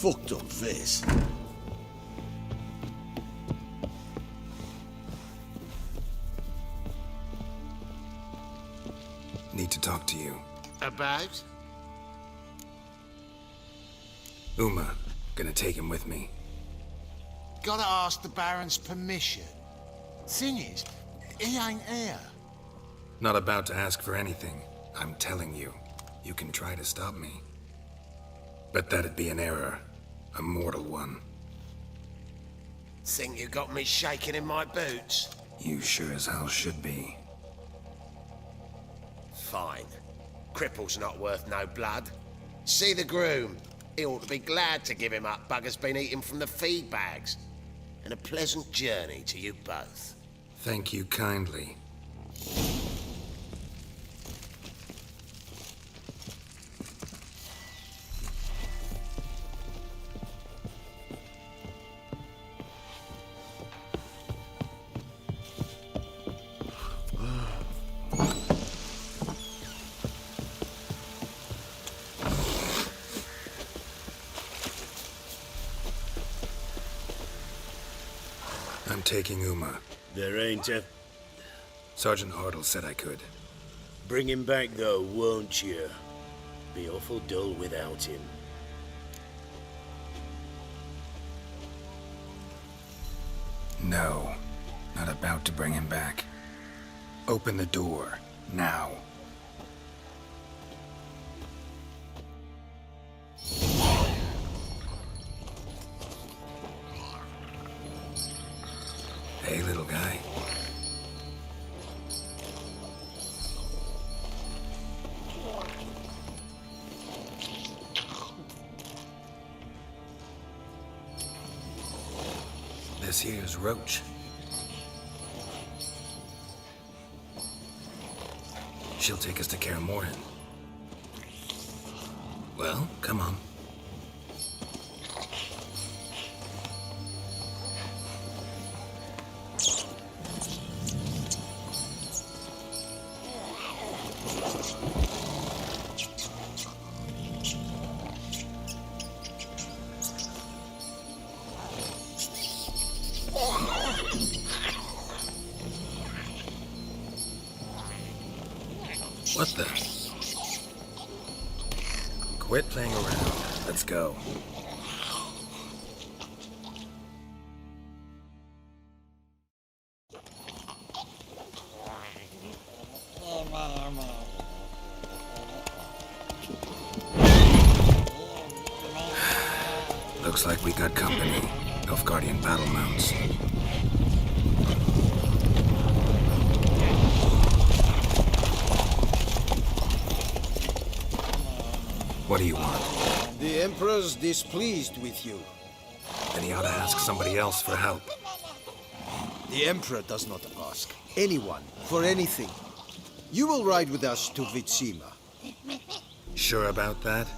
fucked up, this. Need to talk to you. About? Uma. Gonna take him with me. Gotta ask the Baron's permission. Thing is, he ain't here. Not about to ask for anything. I'm telling you. You can try to stop me. But that'd be an error. A mortal one. Think you got me shaking in my boots? You sure as hell should be. Fine. Cripple's not worth no blood. See the groom. He ought to be glad to give him up. Bugger's been eating from the feed bags. And a pleasant journey to you both. Thank you kindly. I'm taking Uma. There ain't a... Sergeant Hartle said I could. Bring him back though, won't you? Be awful dull without him. No. Not about to bring him back. Open the door. Now. Hey, little guy. This here's Roach. She'll take us to Kaer Morhen. Well, come on. What the? Quit playing around. Let's go. Looks like we got company. Nilfgaardian battle mounts. What do you want? The Emperor's displeased with you. Then he ought to ask somebody else for help. The Emperor does not ask anyone for anything. You will ride with us to Vitsima. Sure about that?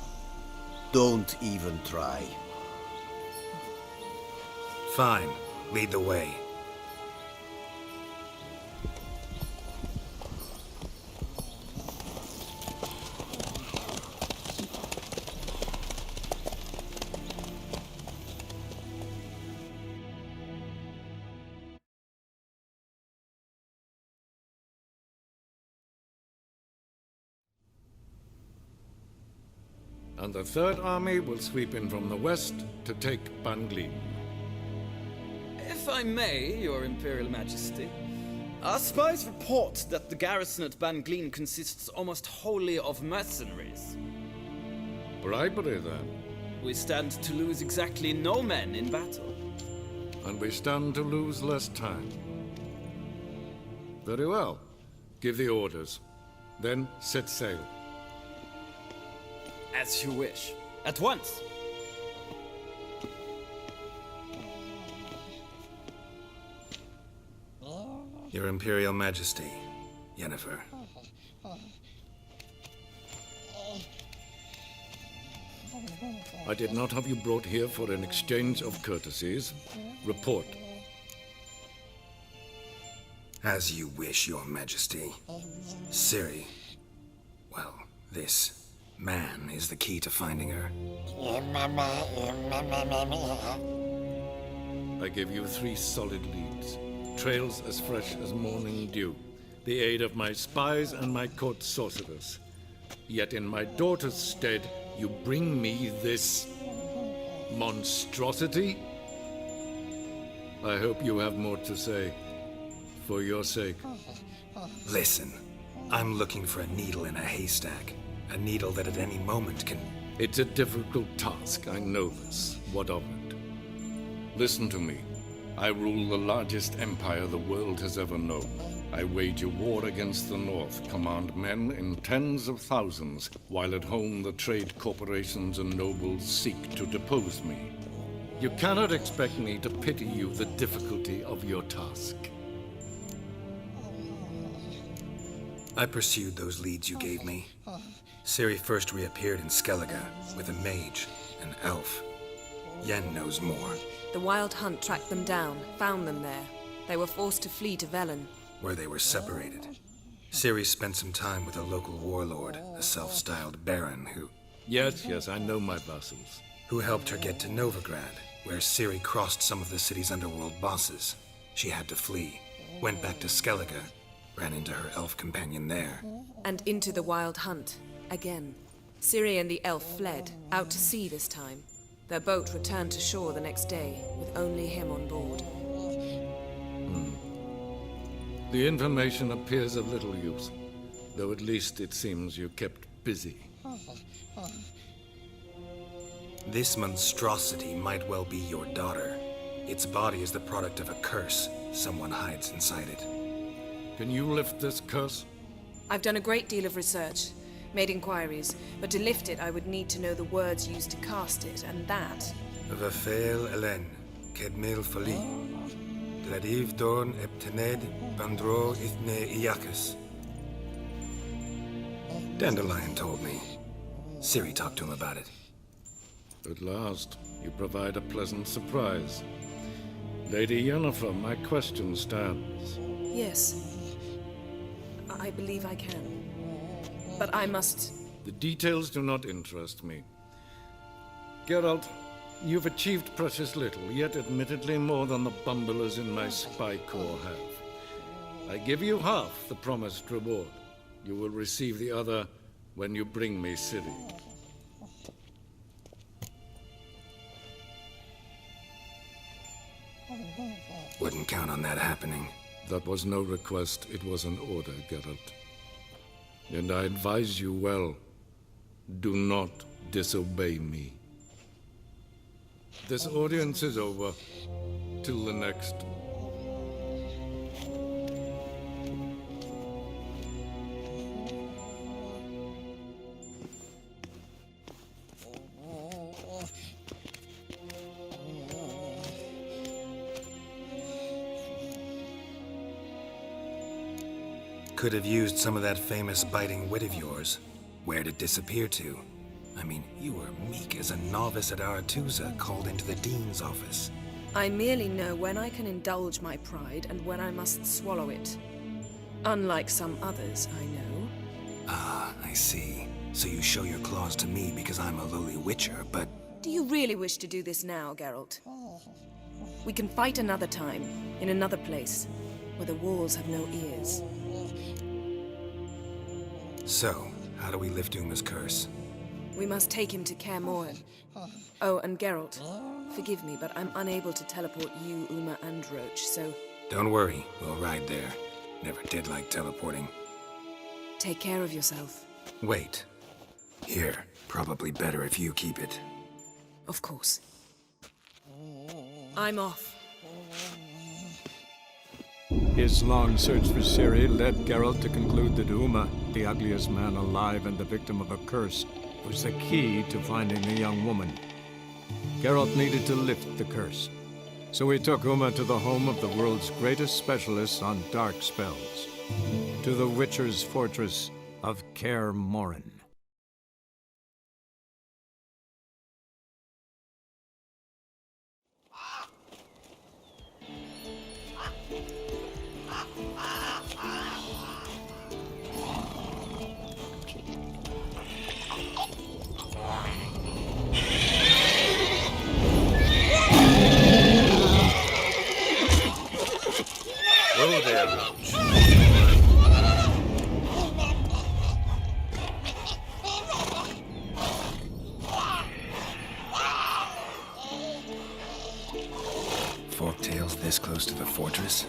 Don't even try. Fine. Lead the way. And the Third Army will sweep in from the west to take Banglin. If I may, Your Imperial Majesty, our spies report that the garrison at Banglin consists almost wholly of mercenaries. Bribery, then. We stand to lose exactly no men in battle. And we stand to lose less time. Very well. Give the orders. Then set sail. As you wish. At once! Your Imperial Majesty, Yennefer. I did not have you brought here for an exchange of courtesies. Report. As you wish, Your Majesty. Ciri. Well, this Man is the key to finding her. I give you 3 solid leads. Trails as fresh as morning dew. The aid of my spies and my court sorcerers. Yet in my daughter's stead, you bring me this monstrosity? I hope you have more to say. For your sake. Listen, I'm looking for a needle in a haystack. A needle that at any moment can... It's a difficult task, I know this. What of it? Listen to me. I rule the largest empire the world has ever known. I wage a war against the North, command men in tens of thousands, while at home the trade corporations and nobles seek to depose me. You cannot expect me to pity you the difficulty of your task. I pursued those leads you gave me. Ciri first reappeared in Skellige with a mage, an elf. Yen knows more. The Wild Hunt tracked them down, found them there. They were forced to flee to Velen. Where they were separated. Ciri spent some time with a local warlord, a self-styled baron who... Yes, I know my vassals. Who helped her get to Novigrad, where Ciri crossed some of the city's underworld bosses. She had to flee, went back to Skellige, ran into her elf companion there. And into the Wild Hunt, again. Ciri and the elf fled, out to sea this time. Their boat returned to shore the next day, with only him on board. The information appears of little use, though at least it seems you kept busy. This monstrosity might well be your daughter. Its body is the product of a curse. Someone hides inside it. Can you lift this curse? I've done a great deal of research, made inquiries, but to lift it I would need to know the words used to cast it, and that... Vafael Elen, Kedmil Fali. Gladiv Dorn Eptened Bandro Ithne Iacus. Dandelion told me. Ciri talked to him about it. At last, you provide a pleasant surprise. Lady Yennefer, my question stands. Yes. I believe I can. But I must... The details do not interest me. Geralt, you've achieved precious little, yet admittedly more than the bumblers in my spy corps have. I give you half the promised reward. You will receive the other when you bring me Ciri. Wouldn't count on that happening. That was no request, it was an order, Geralt. And I advise you well, do not disobey me. This audience is over. Till the next. Could have used some of that famous biting wit of yours. Where'd it disappear to? I mean, you were meek as a novice at Aretusa called into the dean's office. I merely know when I can indulge my pride and when I must swallow it. Unlike some others, I know. Ah, I see. So you show your claws to me because I'm a lowly witcher, but... Do you really wish to do this now, Geralt? We can fight another time, in another place, where the walls have no ears. So, how do we lift Uma's curse? We must take him to Kaer Morhen. Oh, and Geralt, forgive me, but I'm unable to teleport you, Uma, and Roach, so... Don't worry, we'll ride there. Never did like teleporting. Take care of yourself. Wait. Here, probably better if you keep it. Of course. I'm off. His long search for Ciri led Geralt to conclude that Uma, the ugliest man alive and the victim of a curse, was the key to finding the young woman. Geralt needed to lift the curse, so he took Uma to the home of the world's greatest specialists on dark spells, to the Witcher's fortress of Kaer Morhen. Forktail's this close to the fortress?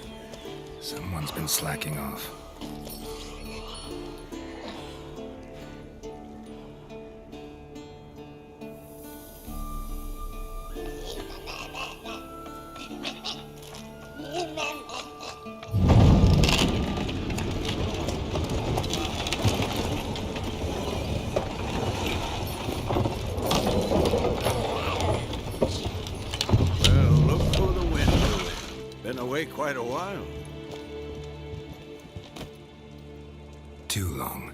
Someone's been slacking off. Quite a while. Too long.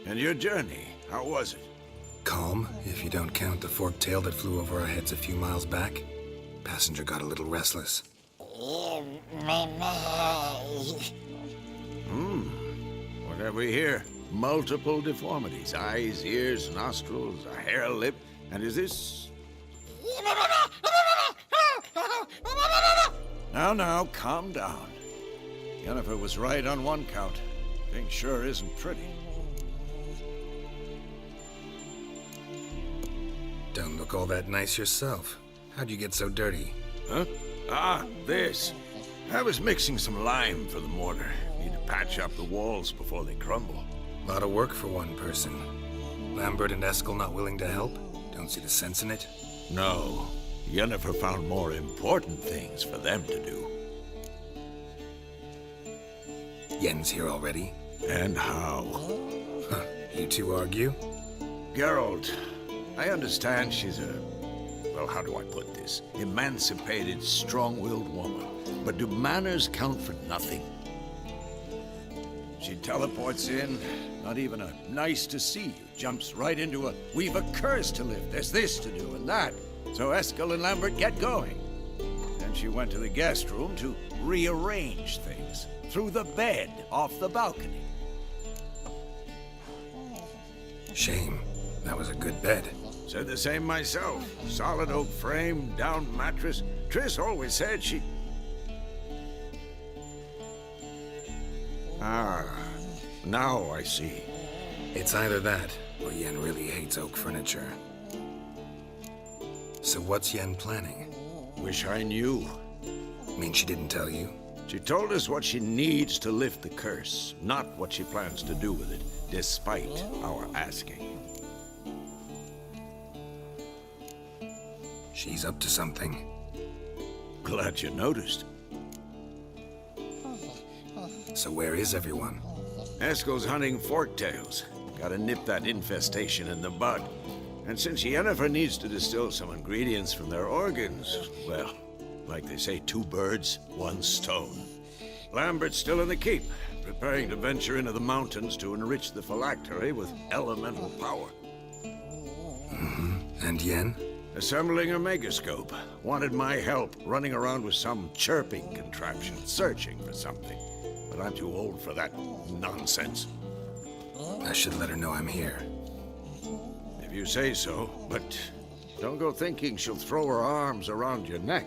And your journey, how was it? Calm, if you don't count the forktail that flew over our heads a few miles back. Passenger got a little restless. What have we here? Multiple deformities. Eyes, ears, nostrils, a hair lip. And is this... Now, calm down. Yennefer was right on one count. Thing sure isn't pretty. Don't look all that nice yourself. How'd you get so dirty? Huh? Ah, this. I was mixing some lime for the mortar. Need to patch up the walls before they crumble. A lot of work for one person. Lambert and Eskel not willing to help? Don't see the sense in it? No. Yennefer found more important things for them to do. Yen's here already? And how? Huh. You two argue? Geralt, I understand she's a... well, how do I put this? Emancipated, strong-willed woman. But do manners count for nothing? She teleports in, not even a nice to see you, jumps right into a we've a curse to lift, there's this to do and that. So Eskel and Lambert get going. Then she went to the guest room to rearrange things. Through the bed, off the balcony. Shame. That was a good bed. Said the same myself. Solid oak frame, down mattress. Triss always said she... Ah, now I see. It's either that, or Yen really hates oak furniture. So what's Yen planning? Wish I knew. Mean she didn't tell you? She told us what she needs to lift the curse, not what she plans to do with it, despite our asking. She's up to something. Glad you noticed. So where is everyone? Eskel's hunting forktails. Gotta nip that infestation in the bud. And since Yennefer needs to distill some ingredients from their organs, well, like they say, 2 birds, 1 stone. Lambert's still in the keep, preparing to venture into the mountains to enrich the phylactery with elemental power. And Yen? Assembling a megascope. Wanted my help running around with some chirping contraption, searching for something. But I'm too old for that nonsense. I should let her know I'm here. If you say so, but don't go thinking she'll throw her arms around your neck.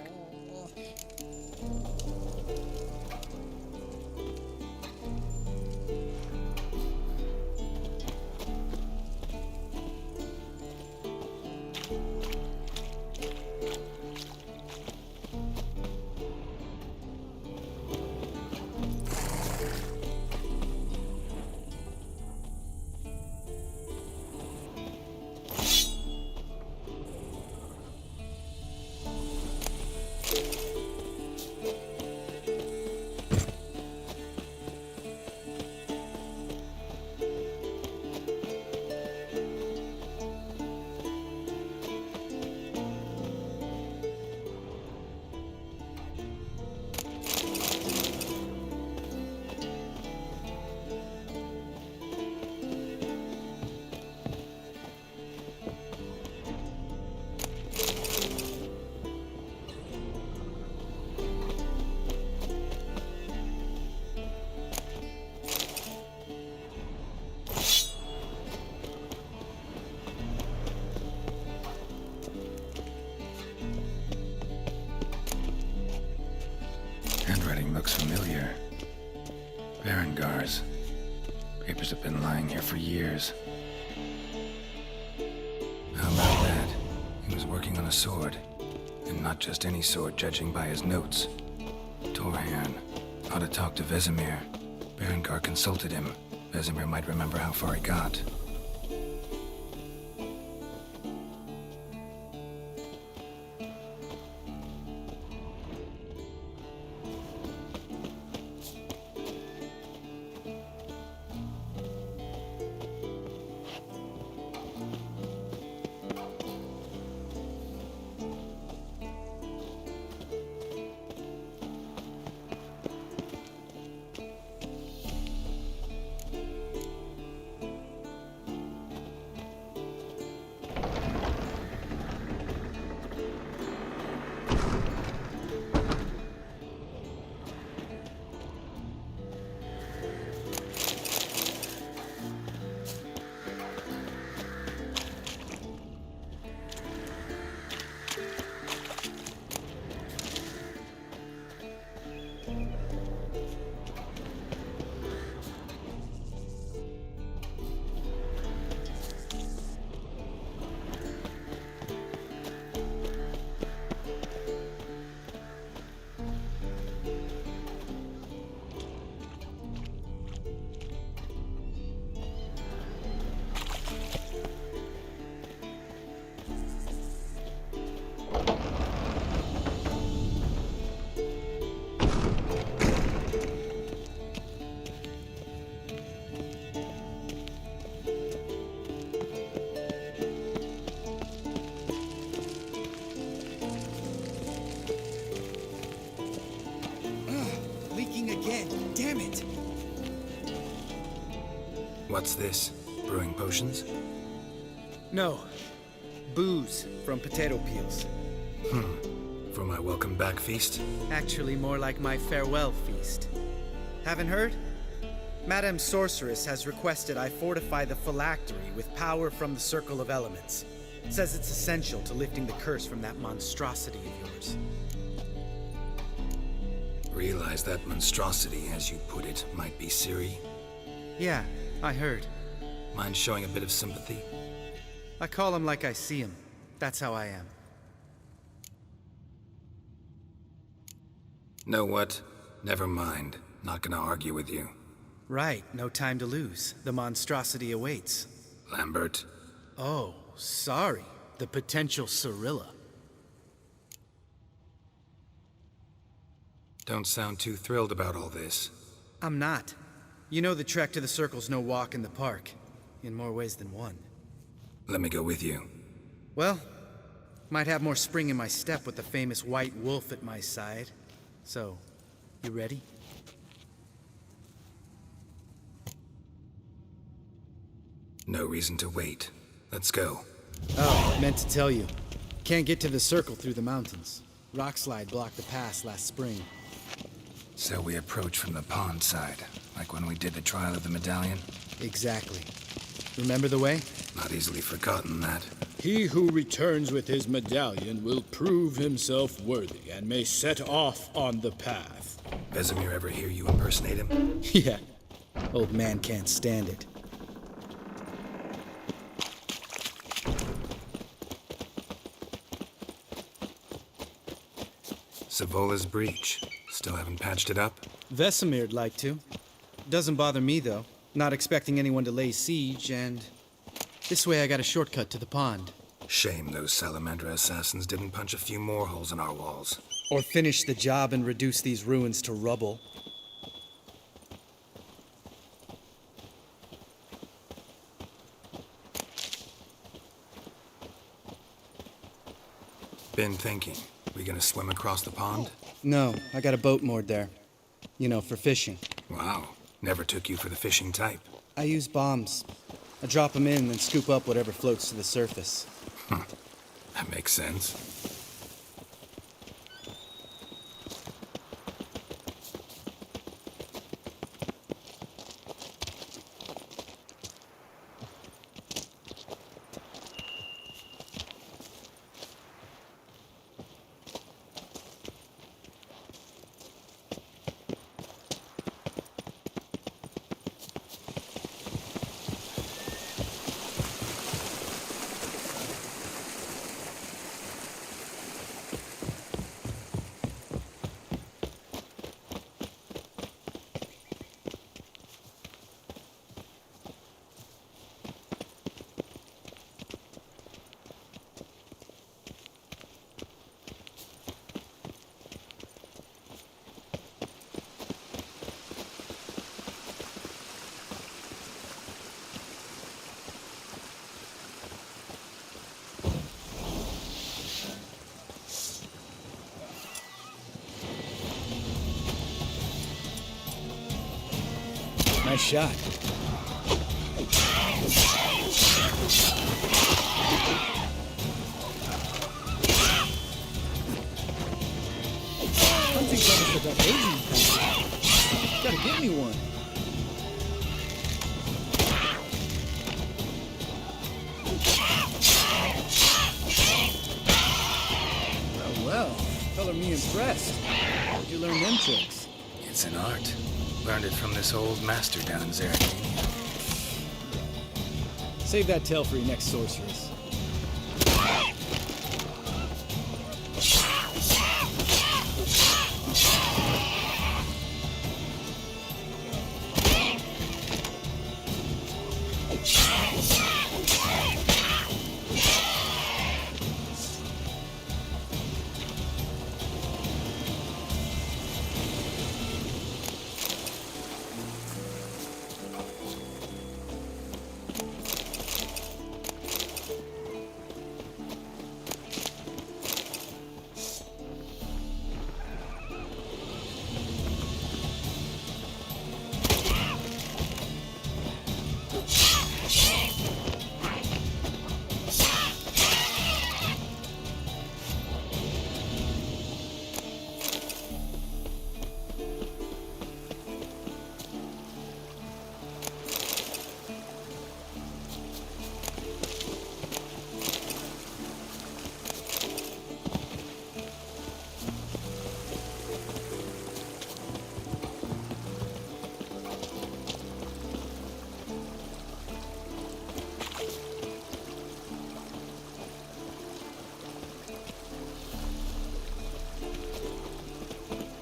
Handwriting looks familiar. Berengar's. Papers have been lying here for years. How about that? He was working on a sword. And not just any sword, judging by his notes. Torhan. Ought to talk to Vesemir. Berengar consulted him. Vesemir might remember how far he got. Damn it! What's this? Brewing potions? No. Booze from potato peels. For my welcome back feast? Actually, more like my farewell feast. Haven't heard? Madame Sorceress has requested I fortify the phylactery with power from the Circle of Elements. Says it's essential to lifting the curse from that monstrosity of yours. Realize that monstrosity, as you put it, might be Ciri? Yeah, I heard. Mind showing a bit of sympathy? I call him like I see him. That's how I am. Know what? Never mind. Not gonna argue with you. Right, no time to lose. The monstrosity awaits. Lambert. Oh, sorry. The potential Cirilla. Don't sound too thrilled about all this. I'm not. You know the trek to the Circle's no walk in the park. In more ways than one. Let me go with you. Well, might have more spring in my step with the famous white wolf at my side. So, you ready? No reason to wait. Let's go. Oh, meant to tell you. Can't get to the Circle through the mountains. Rockslide blocked the pass last spring. So we approach from the pond side, like when we did the trial of the medallion? Exactly. Remember the way? Not easily forgotten, that. He who returns with his medallion will prove himself worthy and may set off on the path. Vesemir ever hear you impersonate him? Yeah. Old man can't stand it. Savola's breach. Still haven't patched it up? Vesemir'd like to. Doesn't bother me, though. Not expecting anyone to lay siege, and... this way I got a shortcut to the pond. Shame those Salamandra assassins didn't punch a few more holes in our walls. Or finish the job and reduce these ruins to rubble. Been thinking. We gonna swim across the pond? No, I got a boat moored there. You know, for fishing. Wow. Never took you for the fishing type. I use bombs. I drop them in and scoop up whatever floats to the surface. That makes sense. Nice shot. Hunting comes with that Asian country. Gotta give me one. Well, color me impressed. Where'd you learn them tricks? It's an art. Learned it from this old master down in Zeracania. Save that tale for your next sorceress.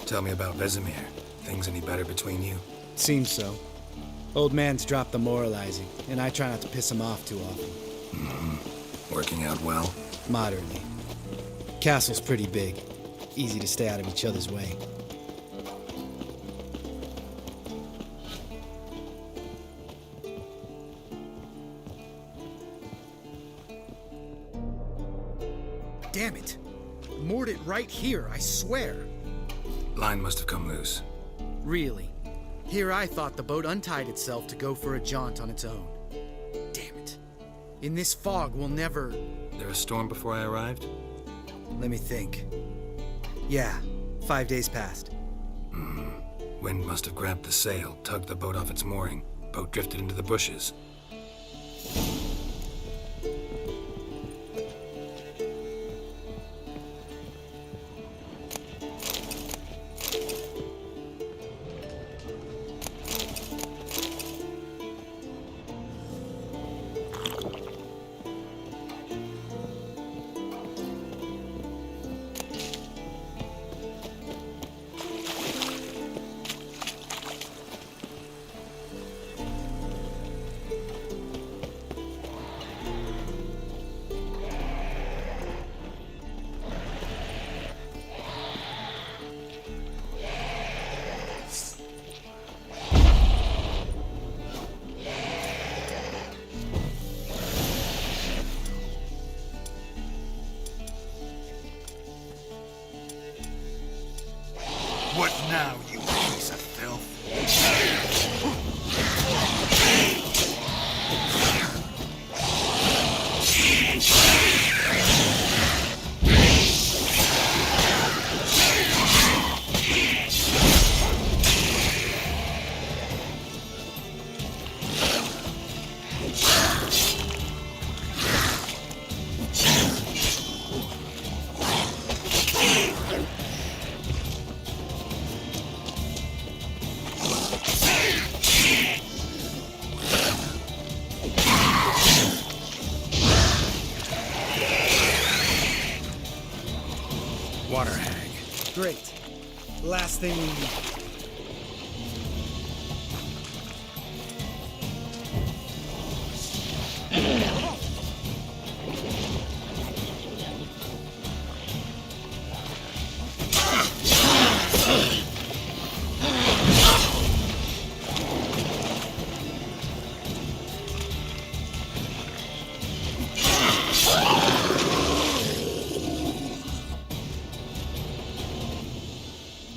Tell me about Vesemir. Things any better between you? Seems so. Old man's dropped the moralizing, and I try not to piss him off too often. Working out well? Moderately. Castle's pretty big. Easy to stay out of each other's way. Damn it! Moored it right here, I swear. Line must have come loose. Really? Here I thought the boat untied itself to go for a jaunt on its own. Damn it. In this fog, we'll never... There a storm before I arrived? Let me think. Yeah, 5 days passed. Wind must have grabbed the sail, tugged the boat off its mooring. Boat drifted into the bushes. What now, you piece of filth? Water hag. Great. Last thing we need.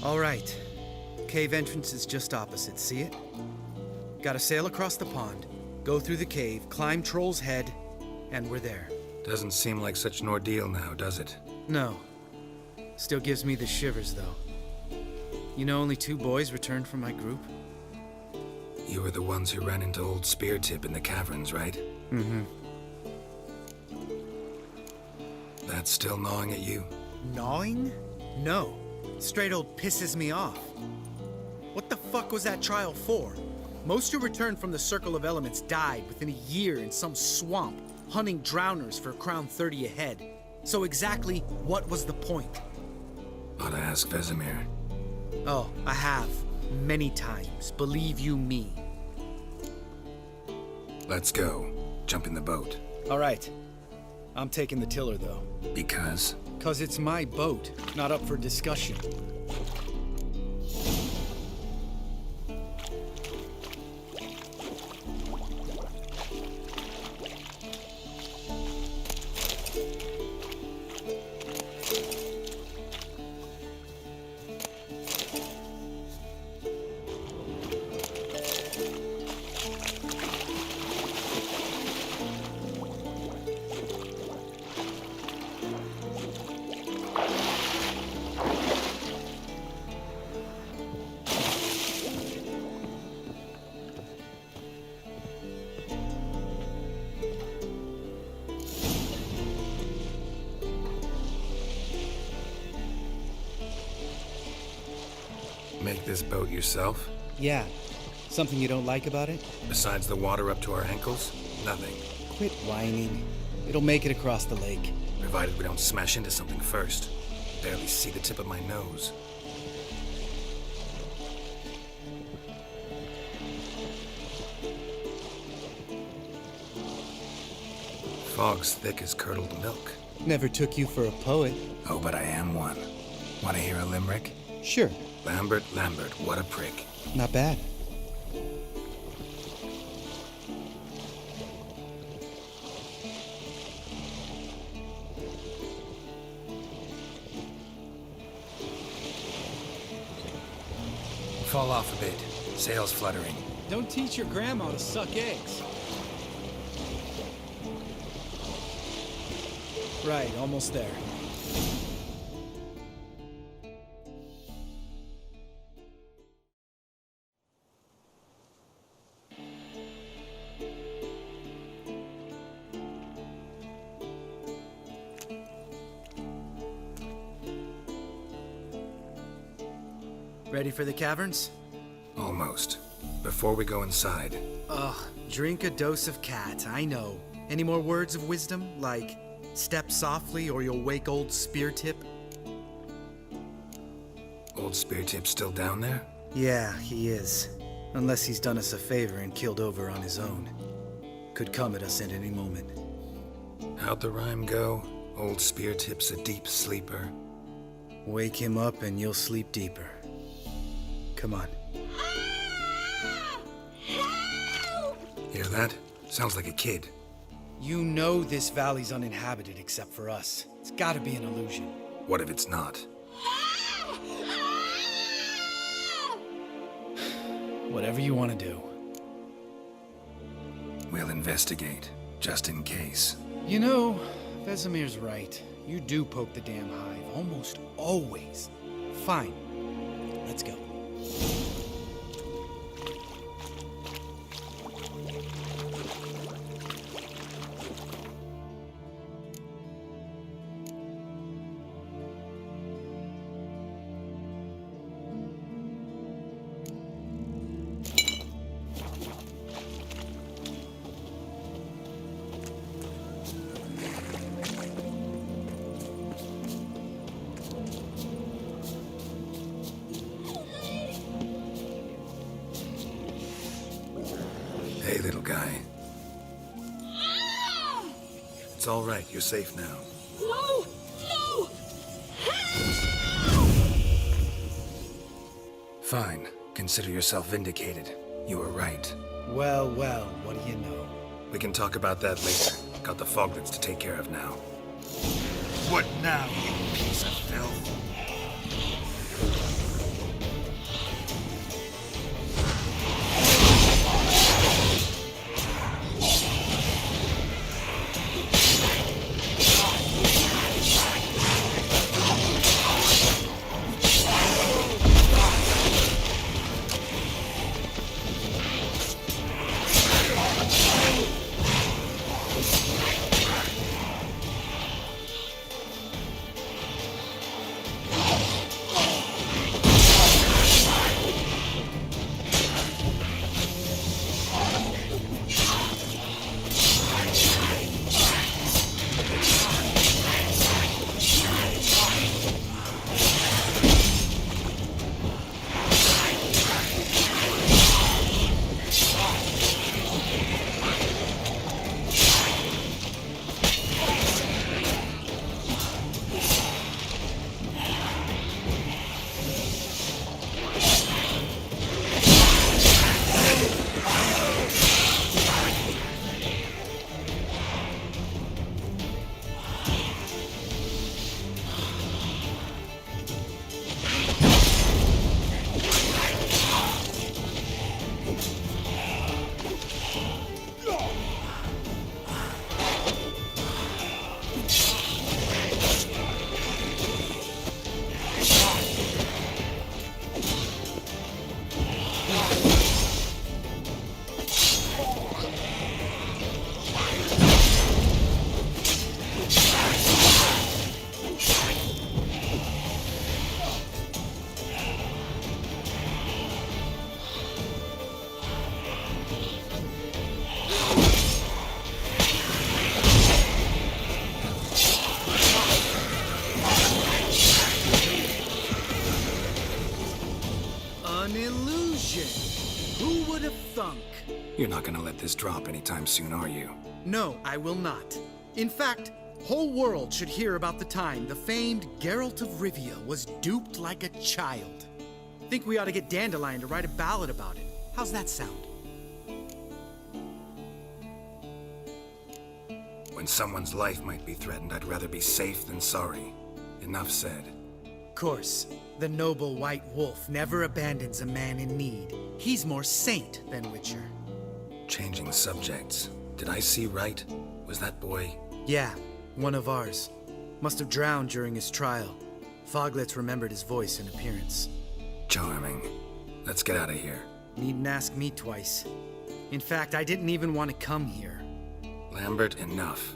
All right. Cave entrance is just opposite. See it? Gotta sail across the pond, go through the cave, climb Troll's Head, and we're there. Doesn't seem like such an ordeal now, does it? No. Still gives me the shivers, though. You know only 2 boys returned from my group? You were the ones who ran into old Speartip in the caverns, right? Mm-hmm. That's still gnawing at you? Gnawing? No. Straight old pisses me off. What the fuck was that trial for? Most who returned from the Circle of Elements died within a year in some swamp, hunting drowners for a crown 30 a head. So exactly what was the point? Ought to ask Vesemir. Oh, I have. Many times. Believe you me. Let's go. Jump in the boat. All right. I'm taking the tiller, though. Because? 'Cause it's my boat, not up for discussion. Make this boat yourself? Yeah. Something you don't like about it? Besides the water up to our ankles? Nothing. Quit whining. It'll make it across the lake. Provided we don't smash into something first. Barely see the tip of my nose. Fog's thick as curdled milk. Never took you for a poet. Oh, but I am one. Want to hear a limerick? Sure. Lambert, what a prick. Not bad. Fall off a bit. Sails fluttering. Don't teach your grandma to suck eggs. Right, almost there. Ready for the caverns? Almost. Before we go inside. Ugh, drink a dose of cat, I know. Any more words of wisdom, like step softly or you'll wake old Speartip? Old Speartip's still down there? Yeah, he is. Unless he's done us a favor and killed over on his own. Could come at us at any moment. How'd the rhyme go? Old Speartip's a deep sleeper. Wake him up and you'll sleep deeper. Come on. Hear that? Sounds like a kid. You know this valley's uninhabited except for us. It's gotta be an illusion. What if it's not? Whatever you want to do. We'll investigate, just in case. You know, Vesemir's right. You do poke the damn hive, almost always. Fine. Let's go. Hey, little guy. It's all right. You're safe now. No! No! Fine. Consider yourself vindicated. You were right. Well, well, what do you know? We can talk about that later. Got the foglets to take care of now. What now, you piece of filth? not gonna let this drop anytime soon, are you? No, I will not. In fact, whole world should hear about the time the famed Geralt of Rivia was duped like a child. Think we ought to get Dandelion to write a ballad about it. How's that sound? When someone's life might be threatened, I'd rather be safe than sorry. Enough said. Of course, the noble white wolf never abandons a man in need. He's more saint than Witcher. Changing subjects. Did I see right? Was that boy? Yeah, one of ours. Must have drowned during his trial. Foglets remembered his voice and appearance. Charming. Let's get out of here. Needn't ask me twice. In fact, I didn't even want to come here. Lambert, enough.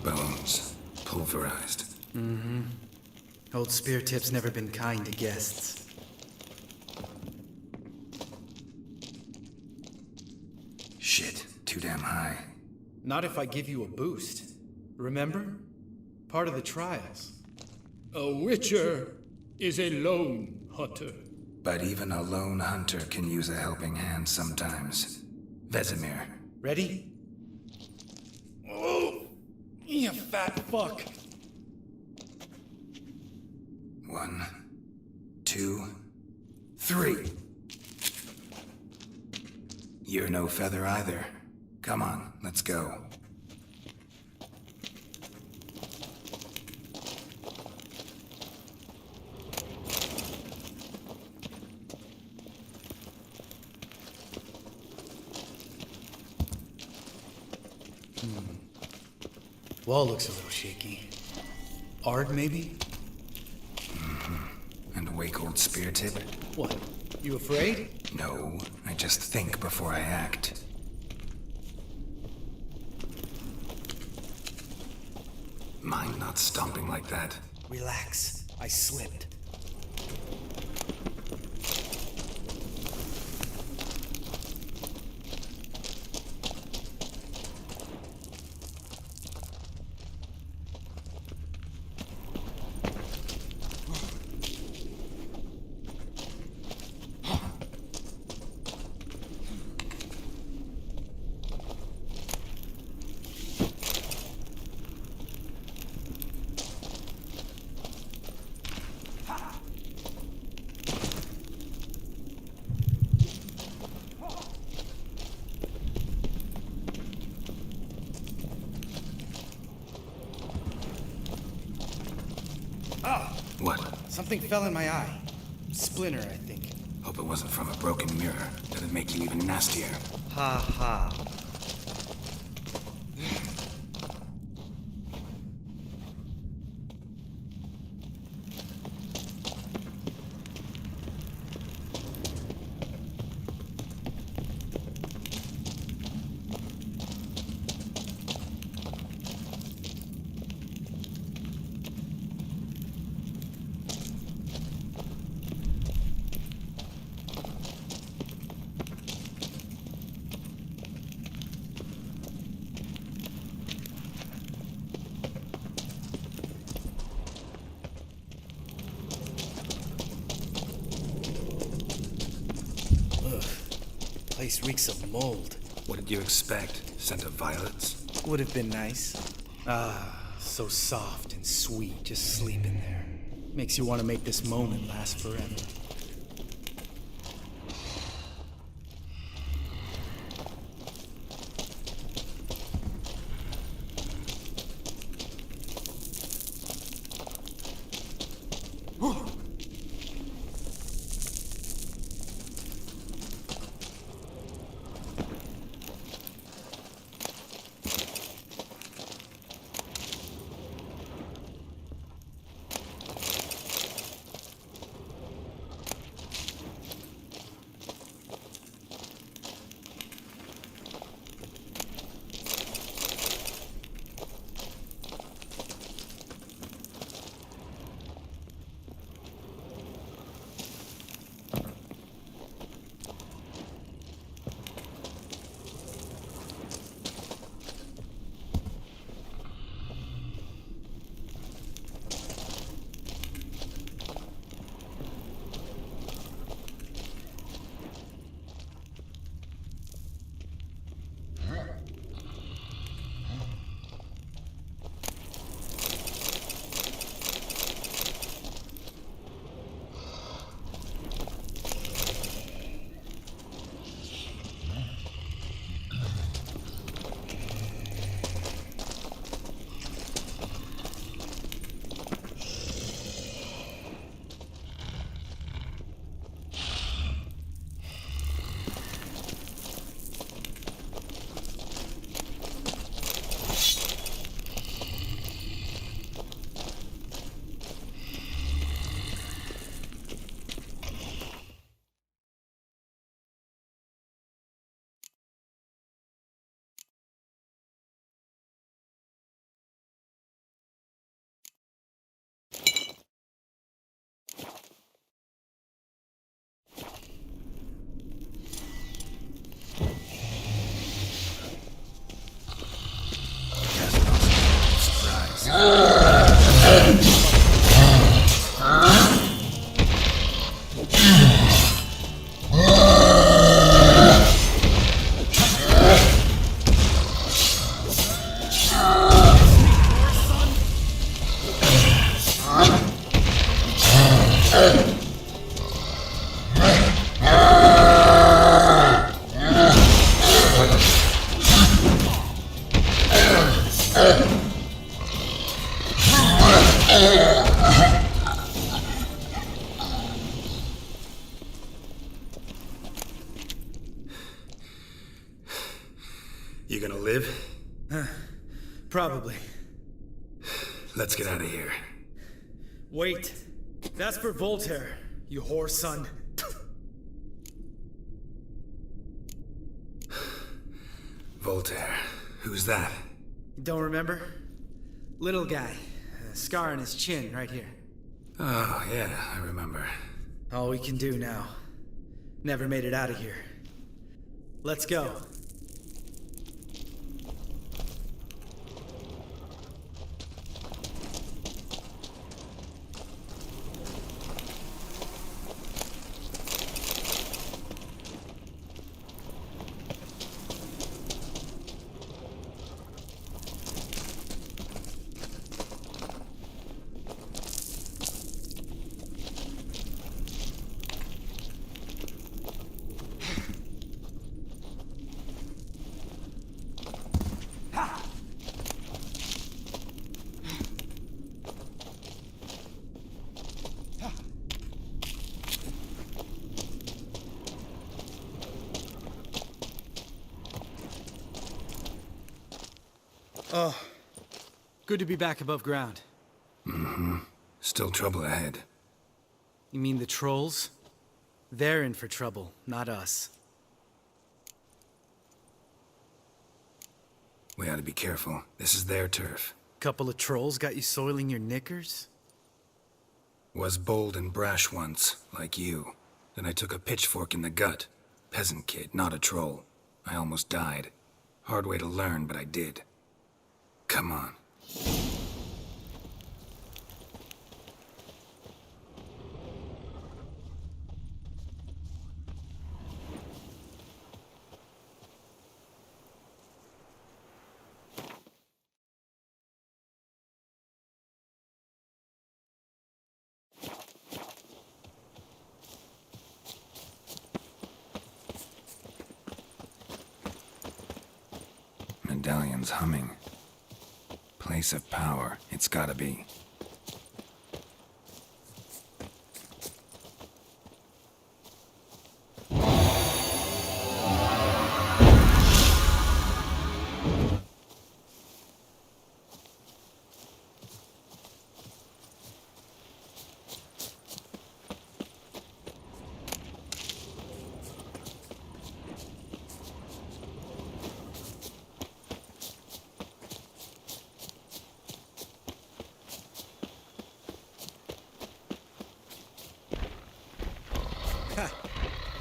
Bones. Pulverized. Mm-hmm. Old Spear Tip's never been kind to guests. Shit. Too damn high. Not if I give you a boost. Remember? Part of the trials. A Witcher is a lone hunter. But even a lone hunter can use a helping hand sometimes. Vesemir. Ready? Oh, you fat fuck. 1, 2, 3. You're no feather either. Come on, let's go. Wall looks a little shaky. Ard, maybe? And awake old spear tip? What? You afraid? No, I just think before I act. Mind not stomping like that. Relax. I slipped. What? Something fell in my eye. Splinter, I think. Hope it wasn't from a broken mirror. That'd make you even nastier. Ha ha. Place reeks of mold. What did you expect? Scent of violets? Would have been nice. Ah, so soft and sweet, just sleeping there. Makes you want to make this moment last forever. You gonna live? Probably. Let's get out of here. Wait. That's for Voltaire, you whore son. Voltaire. Who's that? Don't remember? Little guy. A scar on his chin, right here. Oh, yeah, I remember. All we can do now. Never made it out of here. Let's go. Oh, good to be back above ground. Mm-hmm. Still trouble ahead. You mean the trolls? They're in for trouble, not us. We ought to be careful. This is their turf. Couple of trolls got you soiling your knickers? Was bold and brash once, like you. Then I took a pitchfork in the gut. Peasant kid, not a troll. I almost died. Hard way to learn, but I did. Come on. medallion's humming. Place of power, it's gotta be.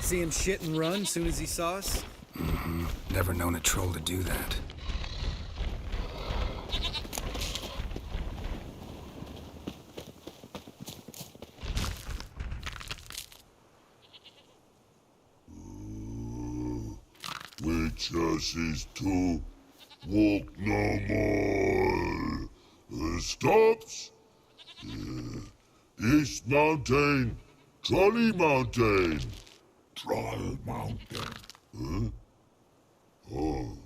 See him shit and run soon as he saw us? Mm-hmm. Never known a troll to do that. Witches is to walk no more. Stops. East Mountain, Trolley Mountain. Troll Mountain. Huh? Oh.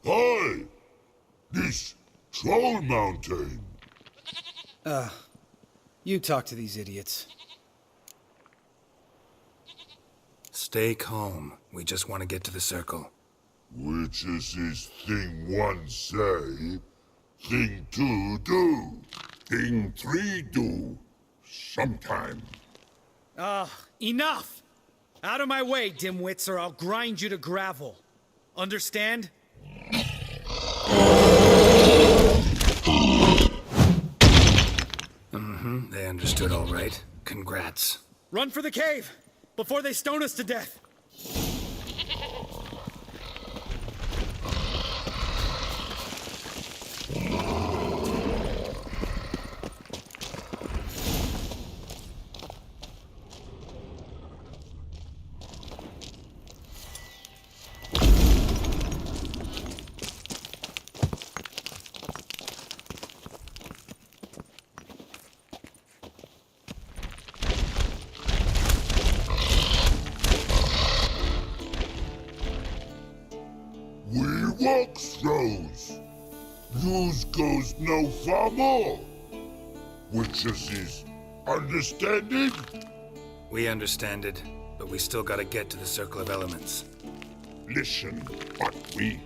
Hi! This Troll Mountain. You talk to these idiots. Stay calm. We just want to get to the circle. Which is this thing one say, thing two do, thing three do, sometime. Enough! Out of my way, dimwits, or I'll grind you to gravel. Understand? Mm-hmm. They understood all right. Congrats. Run for the cave! Before they stone us to death! Walk throws. News goes no far more. Witches is understanding? We understand it, but we still gotta get to the Circle of Elements. Listen, but we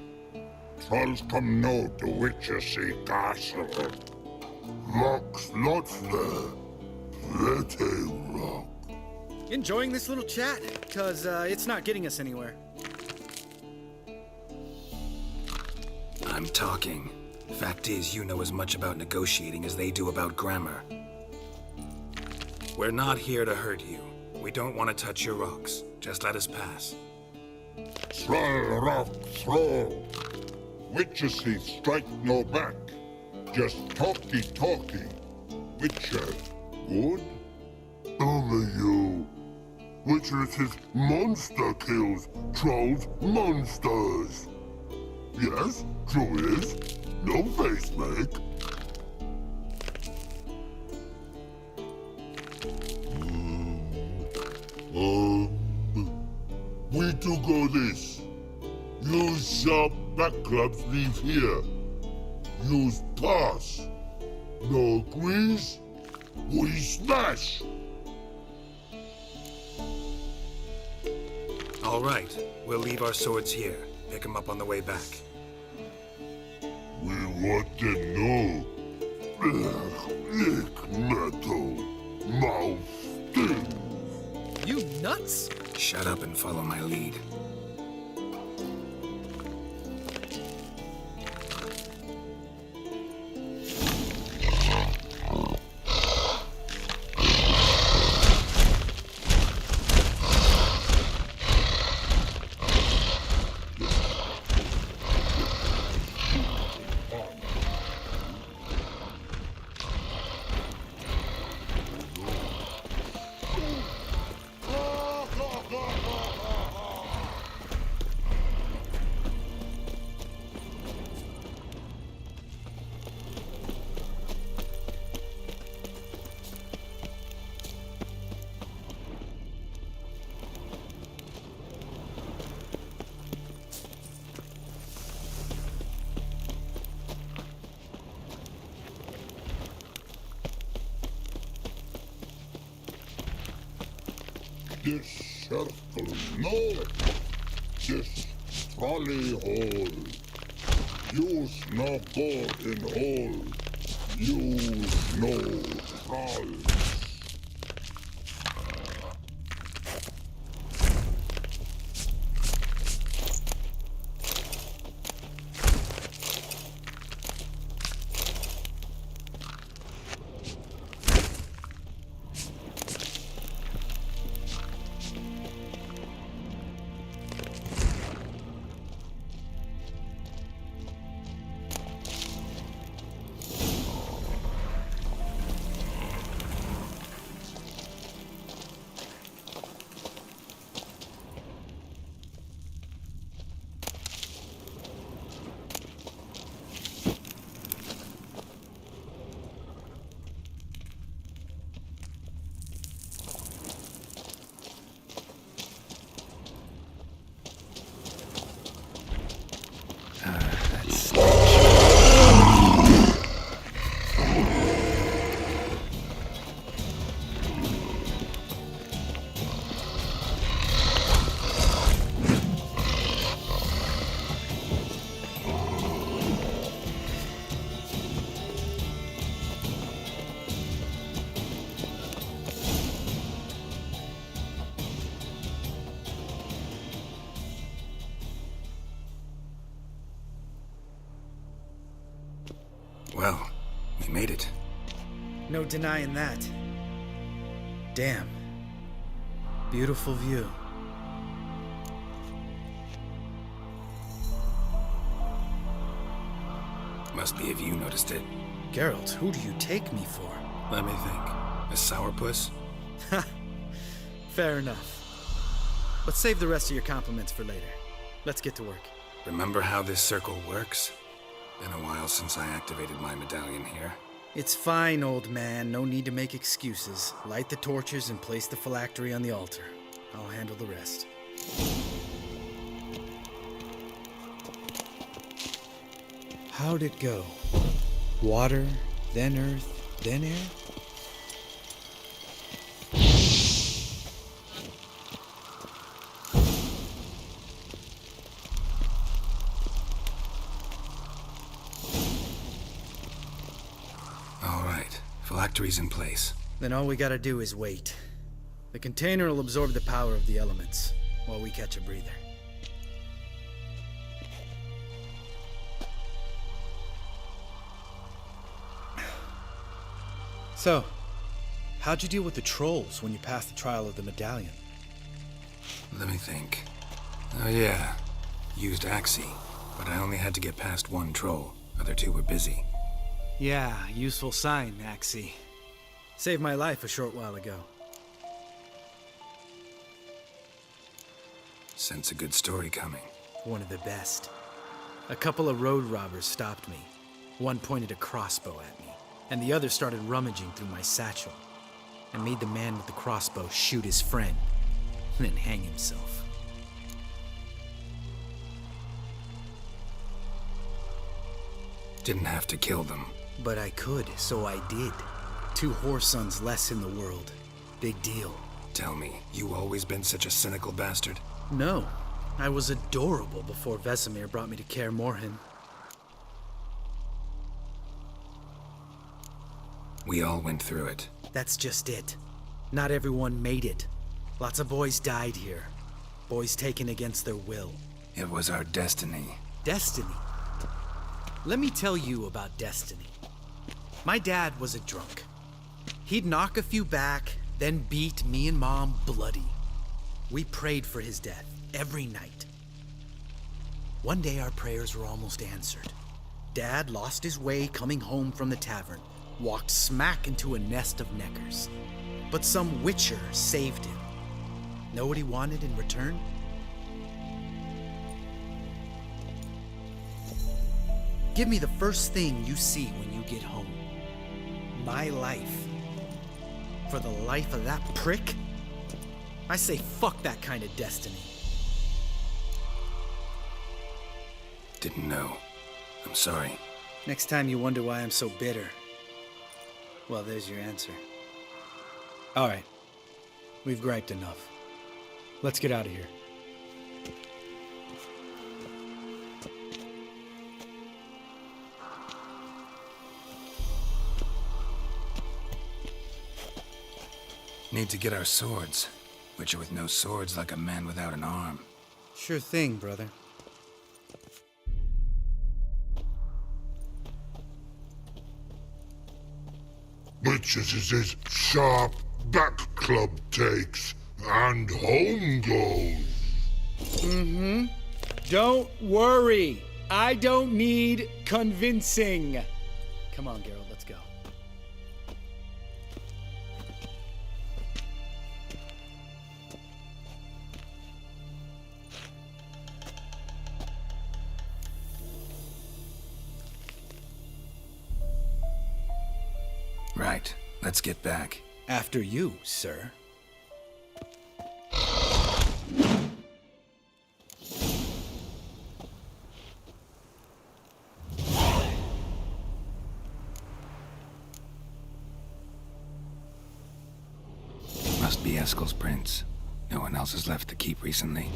trolls come no to witches in castle. Rock's not fair. Pretty rock. Enjoying this little chat? Cause it's not getting us anywhere. I'm talking. Fact is, you know as much about negotiating as they do about grammar. We're not here to hurt you. We don't want to touch your rocks. Just let us pass. Troll rock throw. Witches he strike no back. Just talky. Witcher, good? Only you. Witches is monster kills. Trolls monsters. Yes, true is. No face make. We do go this. Use sharp back clubs leave here. Use pass. No agrees, we smash. All right, we'll leave our swords here. Pick them up on the way back. We want to know. Lick metal. Mouth stings. You nuts? Shut up and follow my lead. This circle, no. This trolley hole. Use no go in hole. Use no trolls. Well, we made it. No denying that. Damn. Beautiful view. Must be if you noticed it. Geralt, who do you take me for? Let me think. A sourpuss? Fair enough. But save the rest of your compliments for later. Let's get to work. Remember how this circle works? Been a while since I activated my medallion here. It's fine, old man. No need to make excuses. Light the torches and place the phylactery on the altar. I'll handle the rest. How'd it go? Water, then earth, then air? Phylactery's in place. Then all we gotta do is wait. The container will absorb the power of the elements, while we catch a breather. So, how'd you deal with the trolls when you passed the trial of the medallion? Let me think. Oh yeah, used Axie, but I only had to get past one troll. Other two were busy. Yeah, useful sign, Axie. Saved my life a short while ago. Sense a good story coming. One of the best. A couple of road robbers stopped me. One pointed a crossbow at me, and the other started rummaging through my satchel. I made the man with the crossbow shoot his friend, and then hang himself. Didn't have to kill them. But I could, so I did. 2 whoresons less in the world. Big deal. Tell me, you always been such a cynical bastard? No. I was adorable before Vesemir brought me to Kaer Morhen. We all went through it. That's just it. Not everyone made it. Lots of boys died here. Boys taken against their will. It was our destiny. Destiny? Let me tell you about destiny. My dad was a drunk. He'd knock a few back, then beat me and Mom bloody. We prayed for his death every night. One day our prayers were almost answered. Dad lost his way coming home from the tavern, walked smack into a nest of neckers. But some witcher saved him. Know what he wanted in return? Give me the first thing you see when you get home. My life. For the life of that prick? I say fuck that kind of destiny. Didn't know. I'm sorry. Next time you wonder why I'm so bitter, well, there's your answer. All right. We've griped enough. Let's get out of here. Need to get our swords. Witcher with no swords like a man without an arm. Sure thing, brother. Witches is sharp back club takes, and home goes. Don't worry. I don't need convincing. Come on, Geralt, let's go. Right. Let's get back. After you, sir. Must be Eskel's prints. No one else has left the keep recently.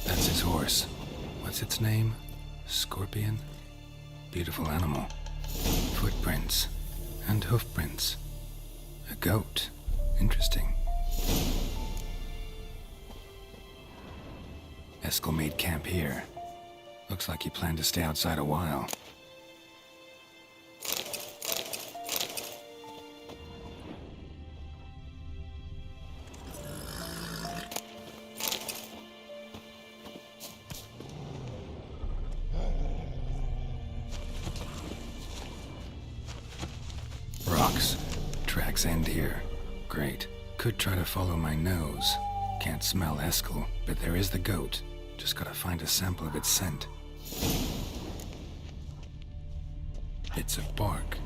That's his horse. What's its name? Scorpion? Beautiful animal. Footprints. And hoofprints. A goat. Interesting. Eskel made camp here. Looks like he planned to stay outside a while. Rocks. Tracks end here. Great. Could try to follow my nose. Can't smell Eskel, but there is the goat. Just gotta find a sample of its scent. Bits of bark.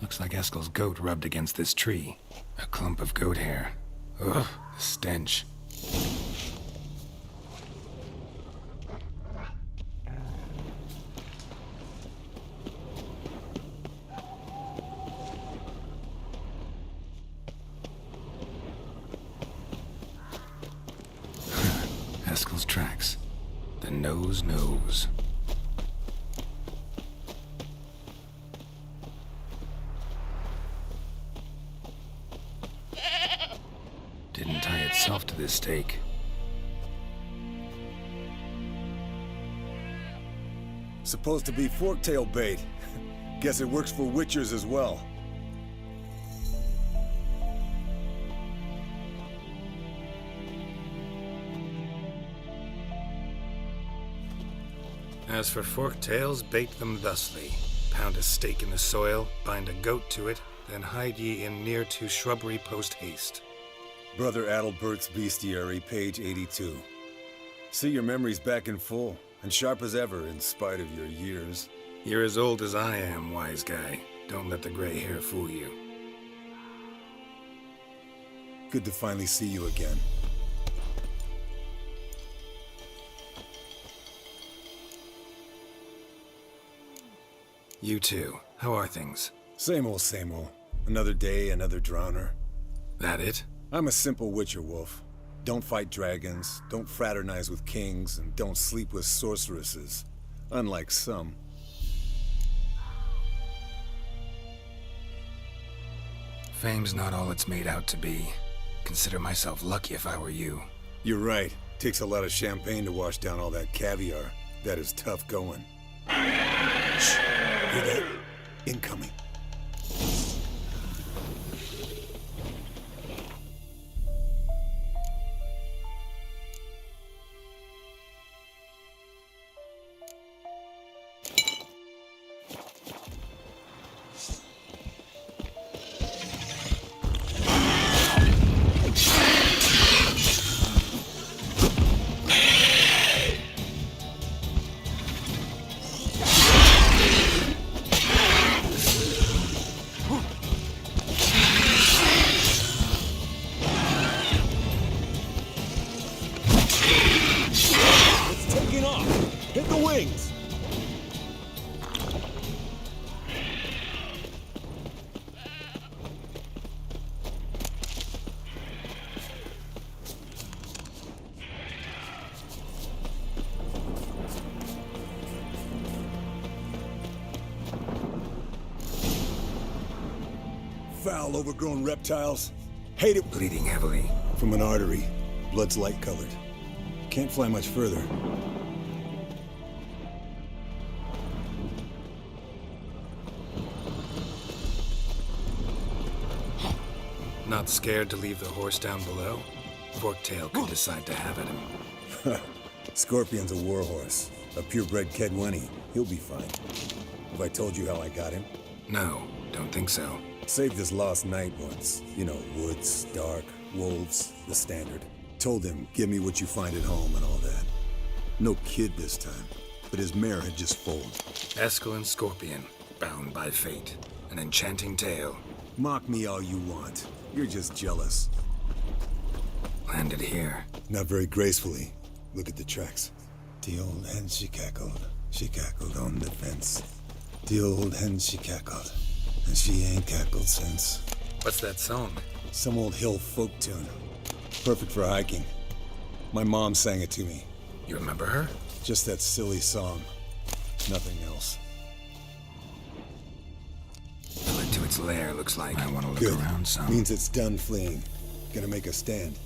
Looks like Eskel's goat rubbed against this tree. A clump of goat hair. Ugh, the stench. Eskel's tracks. The nose knows. Didn't tie itself to this stake. Supposed to be Forktail bait. Guess it works for witchers as well. As for forktails, bait them thusly. Pound a stake in the soil, bind a goat to it, then hide ye in near to shrubbery post haste. Brother Adalbert's Bestiary, page 82. See your memories back in full, And sharp as ever, in spite of your years. You're as old as I am, wise guy. Don't let the gray hair fool you. Good to finally see you again. You too. How are things? Same old, same old. Another day, another drowner. That it? I'm a simple witcher wolf. Don't fight dragons, don't fraternize with kings, and don't sleep with sorceresses. Unlike some. Fame's not all it's made out to be. Consider myself lucky if I were you. You're right. Takes a lot of champagne to wash down all that caviar. That is tough going. Shh. Hear that? Incoming. Foul, overgrown reptiles. Hate it. Bleeding heavily. From an artery. Blood's light-colored. Can't fly much further. Not scared to leave the horse down below? Forktail could decide to have at him. Scorpion's a warhorse. A purebred Kedwenny. He'll be fine. Have I told you how I got him? No, don't think so. Saved his lost knight once. You know, woods, dark, wolves, the standard. Told him, give me what you find at home and all that. No kid this time, but his mare had just foaled. Eskel Scorpion, bound by fate. An enchanting tale. Mock me all you want. You're just jealous. Landed here. Not very gracefully. Look at the tracks. The old hen she cackled on the fence. The old hen she cackled, and she ain't cackled since. What's that song? Some old hill folk tune. Perfect for hiking. My mom sang it to me. You remember her? Just that silly song. Nothing else. Fled to its lair, looks like. I want to look Good. around some. Means it's done fleeing. Gonna make a stand.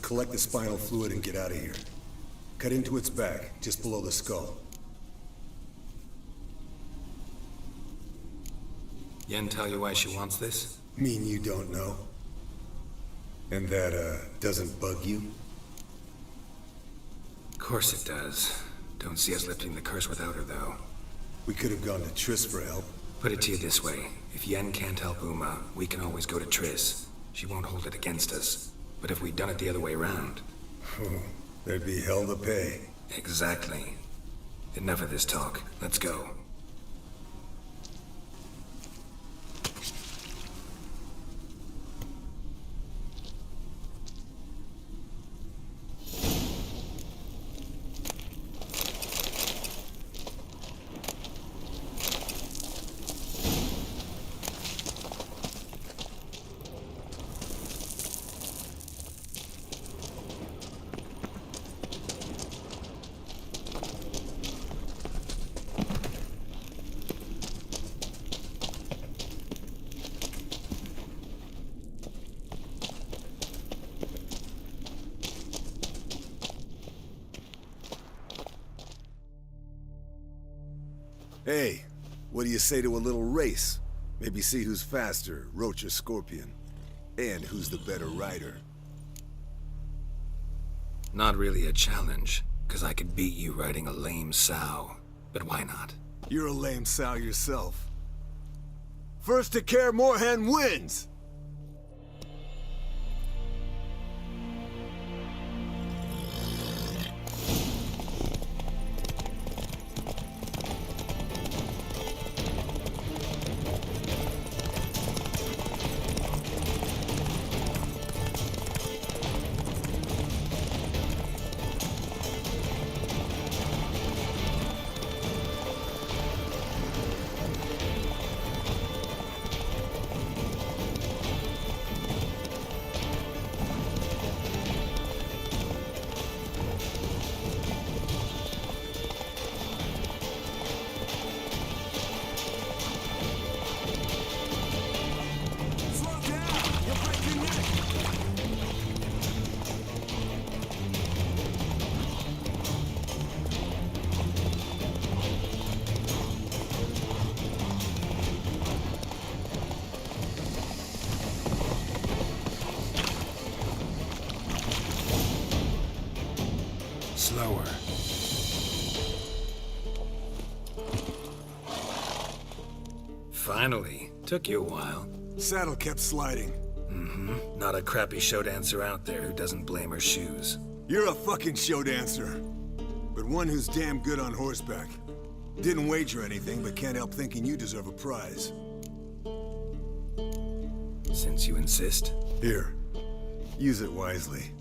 Collect the spinal fluid and get out of here. Cut into its back, just below the skull. Yen tell you why she wants this? Mean you don't know? And that, doesn't bug you? Of course it does. Don't see us lifting the curse without her, though. We could have gone to Triss for help. Put it to you this way. If Yen can't help Uma, we can always go to Triss. She won't hold it against us. But if we'd done it the other way around... there'd be hell to pay. Exactly. Enough of this talk. Let's go. Hey, what do you say to a little race? Maybe see who's faster, Roach or Scorpion. And who's the better rider. Not really a challenge, because I could beat you riding a lame sow. But why not? You're a lame sow yourself. First to Kaer Morhen wins! Slower. Finally. Took you a while. Saddle kept sliding. Mm-hmm. Not a crappy show dancer out there who doesn't blame her shoes. You're a fucking show dancer. But one who's damn good on horseback. Didn't wager anything, but can't help thinking you deserve a prize. Since you insist. Here. Use it wisely.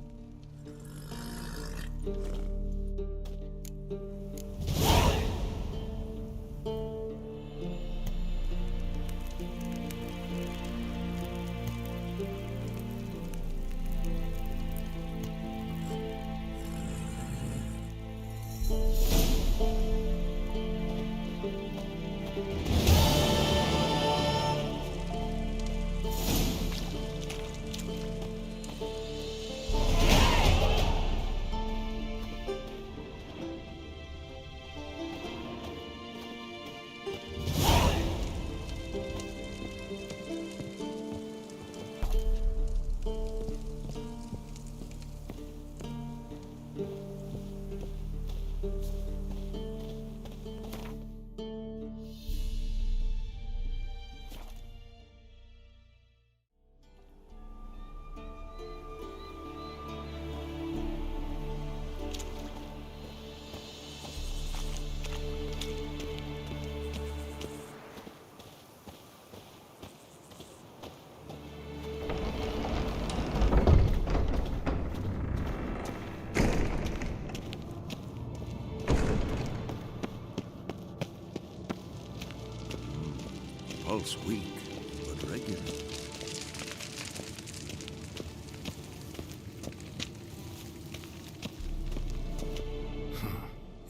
Pulse weak, but regular.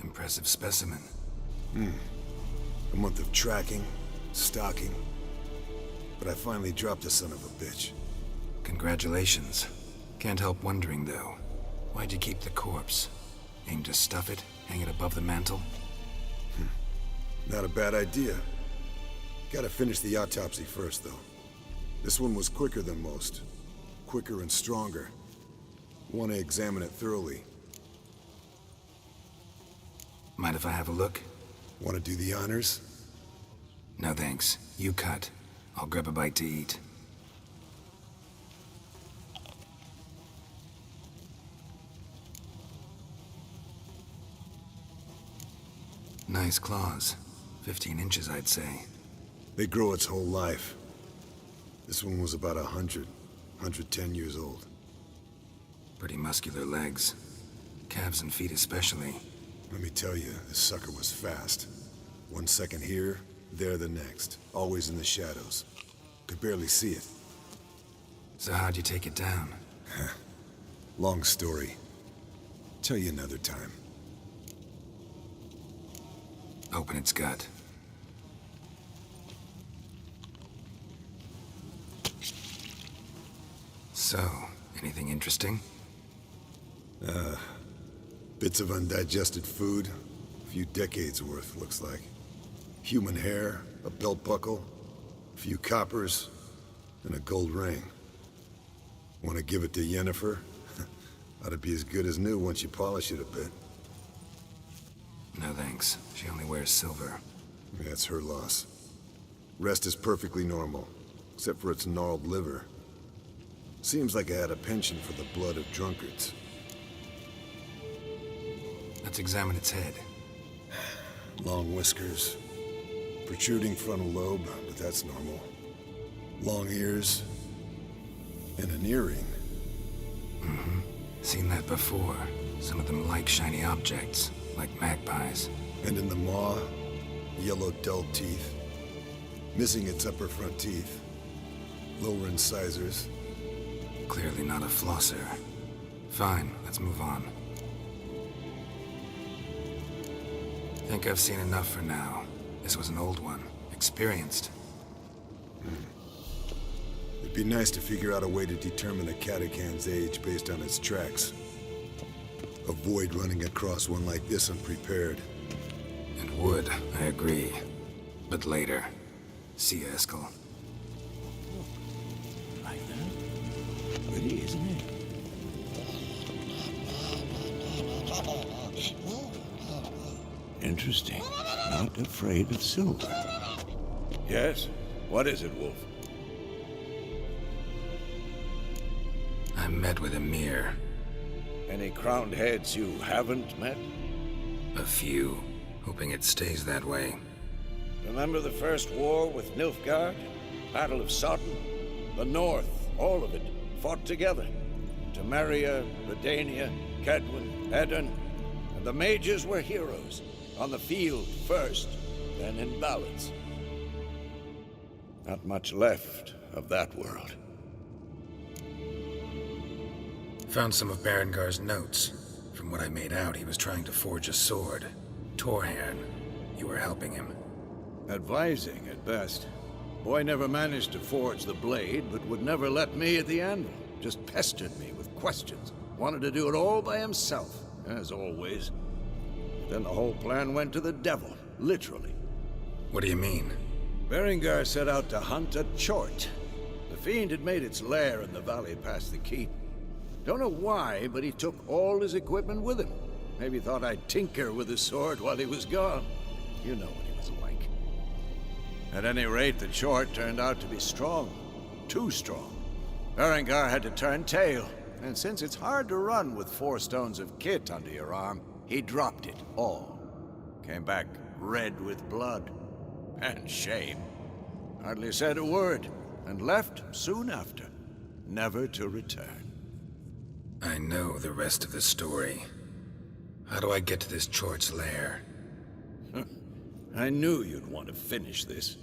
Impressive specimen. A month of tracking, stalking. But I finally dropped the son of a bitch. Congratulations. Can't help wondering, though. Why'd you keep the corpse? Aim to stuff it? Hang it above the mantle? Not a bad idea. Gotta finish the autopsy first, though. This one was quicker than most. Quicker and stronger. Want to examine it thoroughly. Mind if I have a look? Want to do the honors? No thanks. You cut. I'll grab a bite to eat. Nice claws. 15 inches, I'd say. They grow its whole life. This one was about 110 years old. Pretty muscular legs. Calves and feet especially. Let me tell you, this sucker was fast. 1 second here, there the next. Always in the shadows. Could barely see it. So how'd you take it down? Long story. Tell you another time. Open its gut. So, anything interesting? Bits of undigested food. A few decades worth, looks like. Human hair, a belt buckle, a few coppers, and a gold ring. Want to give it to Yennefer? Ought to be as good as new once you polish it a bit. No thanks. She only wears silver. That's her loss. Rest is perfectly normal, except for its gnarled liver. Seems like I had a penchant for the blood of drunkards. Let's examine its head. Long whiskers. Protruding frontal lobe, but that's normal. Long ears. And an earring. Mm-hmm. Seen that before. Some of them like shiny objects, like magpies. And in the maw, yellow dull teeth. Missing its upper front teeth. Lower incisors. Clearly not a flosser. Fine, let's move on. Think I've seen enough for now. This was an old one. Experienced. It'd be nice to figure out a way to determine a catacan's age based on its tracks. Avoid running across one like this unprepared. It would, I agree. But later. See you, Eskel. Like that? Pretty, isn't it? Interesting. Not afraid of silver. Yes? What is it, Wolf? I met with Emir. Any crowned heads you haven't met? A few. Hoping it stays that way. Remember the first war with Nilfgaard? Battle of Sodden? The North, all of it, fought together. Temeria, Redania, Kedwin, Edirn, and the mages were heroes. On the field first, then in ballads. Not much left of that world. Found some of Berengar's notes. From what I made out, he was trying to forge a sword. Torhan. You were helping him. Advising, at best. Boy never managed to forge the blade, but would never let me at the anvil. Just pestered me with questions. Wanted to do it all by himself, as always. Then the whole plan went to the devil, literally. What do you mean? Berengar set out to hunt a chort. The fiend had made its lair in the valley past the keep. Don't know why, but he took all his equipment with him. Maybe thought I'd tinker with his sword while he was gone. You know what he was like. At any rate, the chort turned out to be strong. Too strong. Berengar had to turn tail, and since it's hard to run with 4 stones of kit under your arm, he dropped it all. Came back red with blood. And shame. Hardly said a word, and left soon after, never to return. I know the rest of the story. How do I get to this Chort's lair? I knew you'd want to finish this.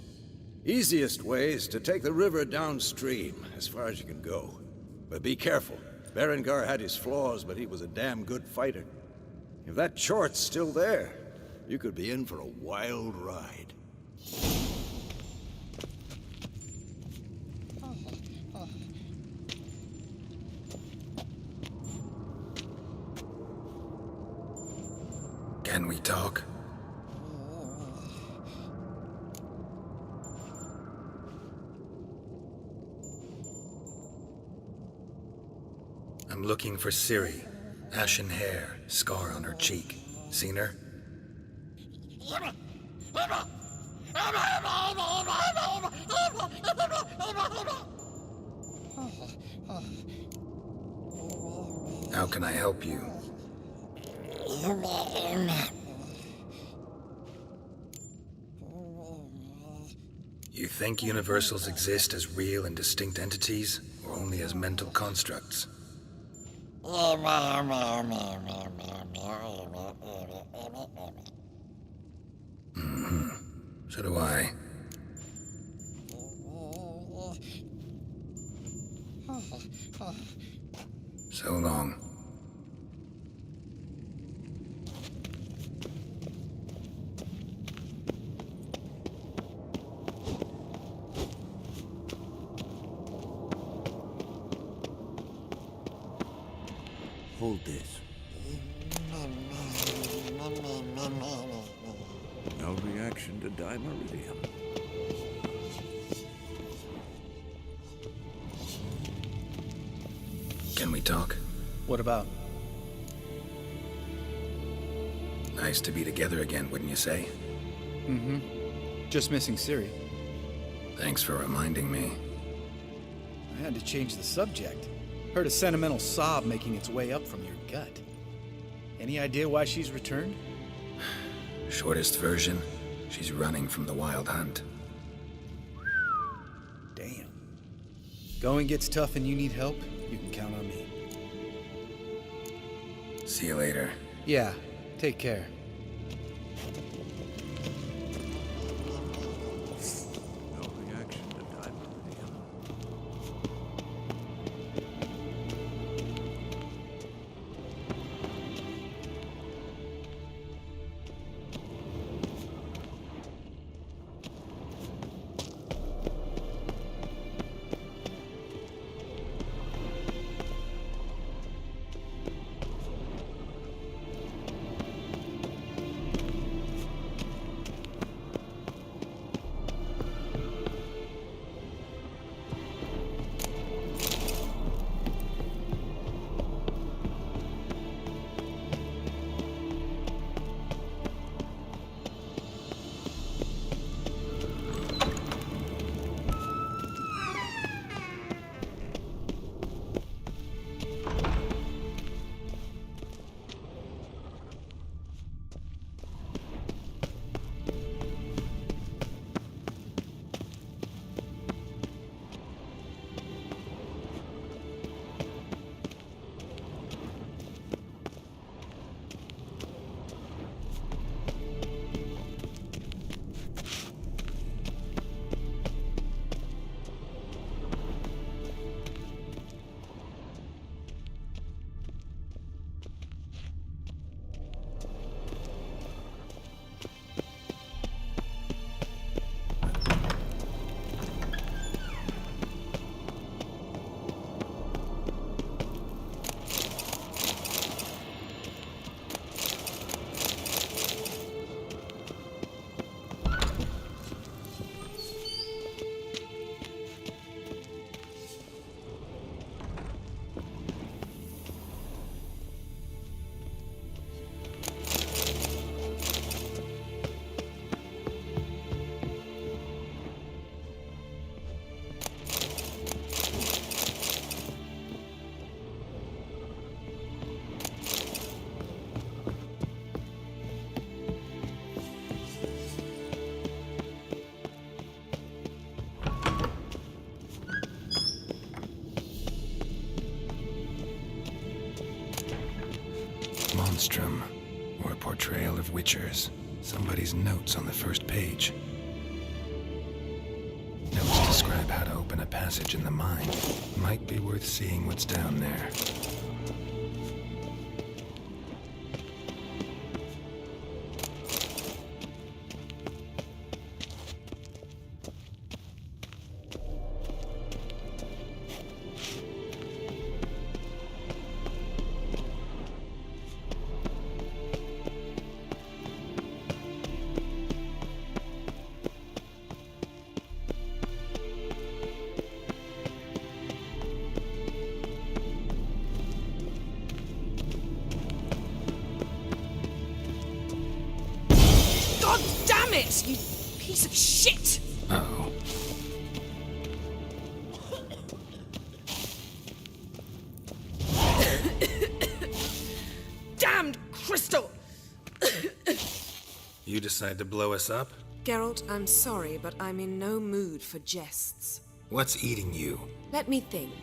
Easiest way is to take the river downstream, as far as you can go. But be careful. Berengar had his flaws, but he was a damn good fighter. If that Chort's still there, you could be in for a wild ride. Can we talk? I'm looking for Ciri. Ashen hair, scar on her cheek. Seen her? How can I help you? You think universals exist as real and distinct entities, or only as mental constructs? Mm-hmm. So do I. So long. Hold this. No reaction. action to Dimeridium. Can we talk? What about? Nice to be together again, wouldn't you say? Mm-hmm. Just missing Ciri. Thanks for reminding me. I had to change the subject. Heard a sentimental sob making its way up from your gut. Any idea why she's returned? Shortest version, she's running from the Wild Hunt. Damn. Going gets tough and you need help, you can count on me. See you later. Yeah, take care. No reaction to Dimeridium. Monstrum, or a portrayal of witchers. Somebody's notes on the first page. Notes describe how to open a passage in the mind. Might be worth seeing what's down there. Damn it, you piece of shit! Uh-oh. Damned crystal! You decide to blow us up? Geralt, I'm sorry, but I'm in no mood for jests. What's eating you? Let me think.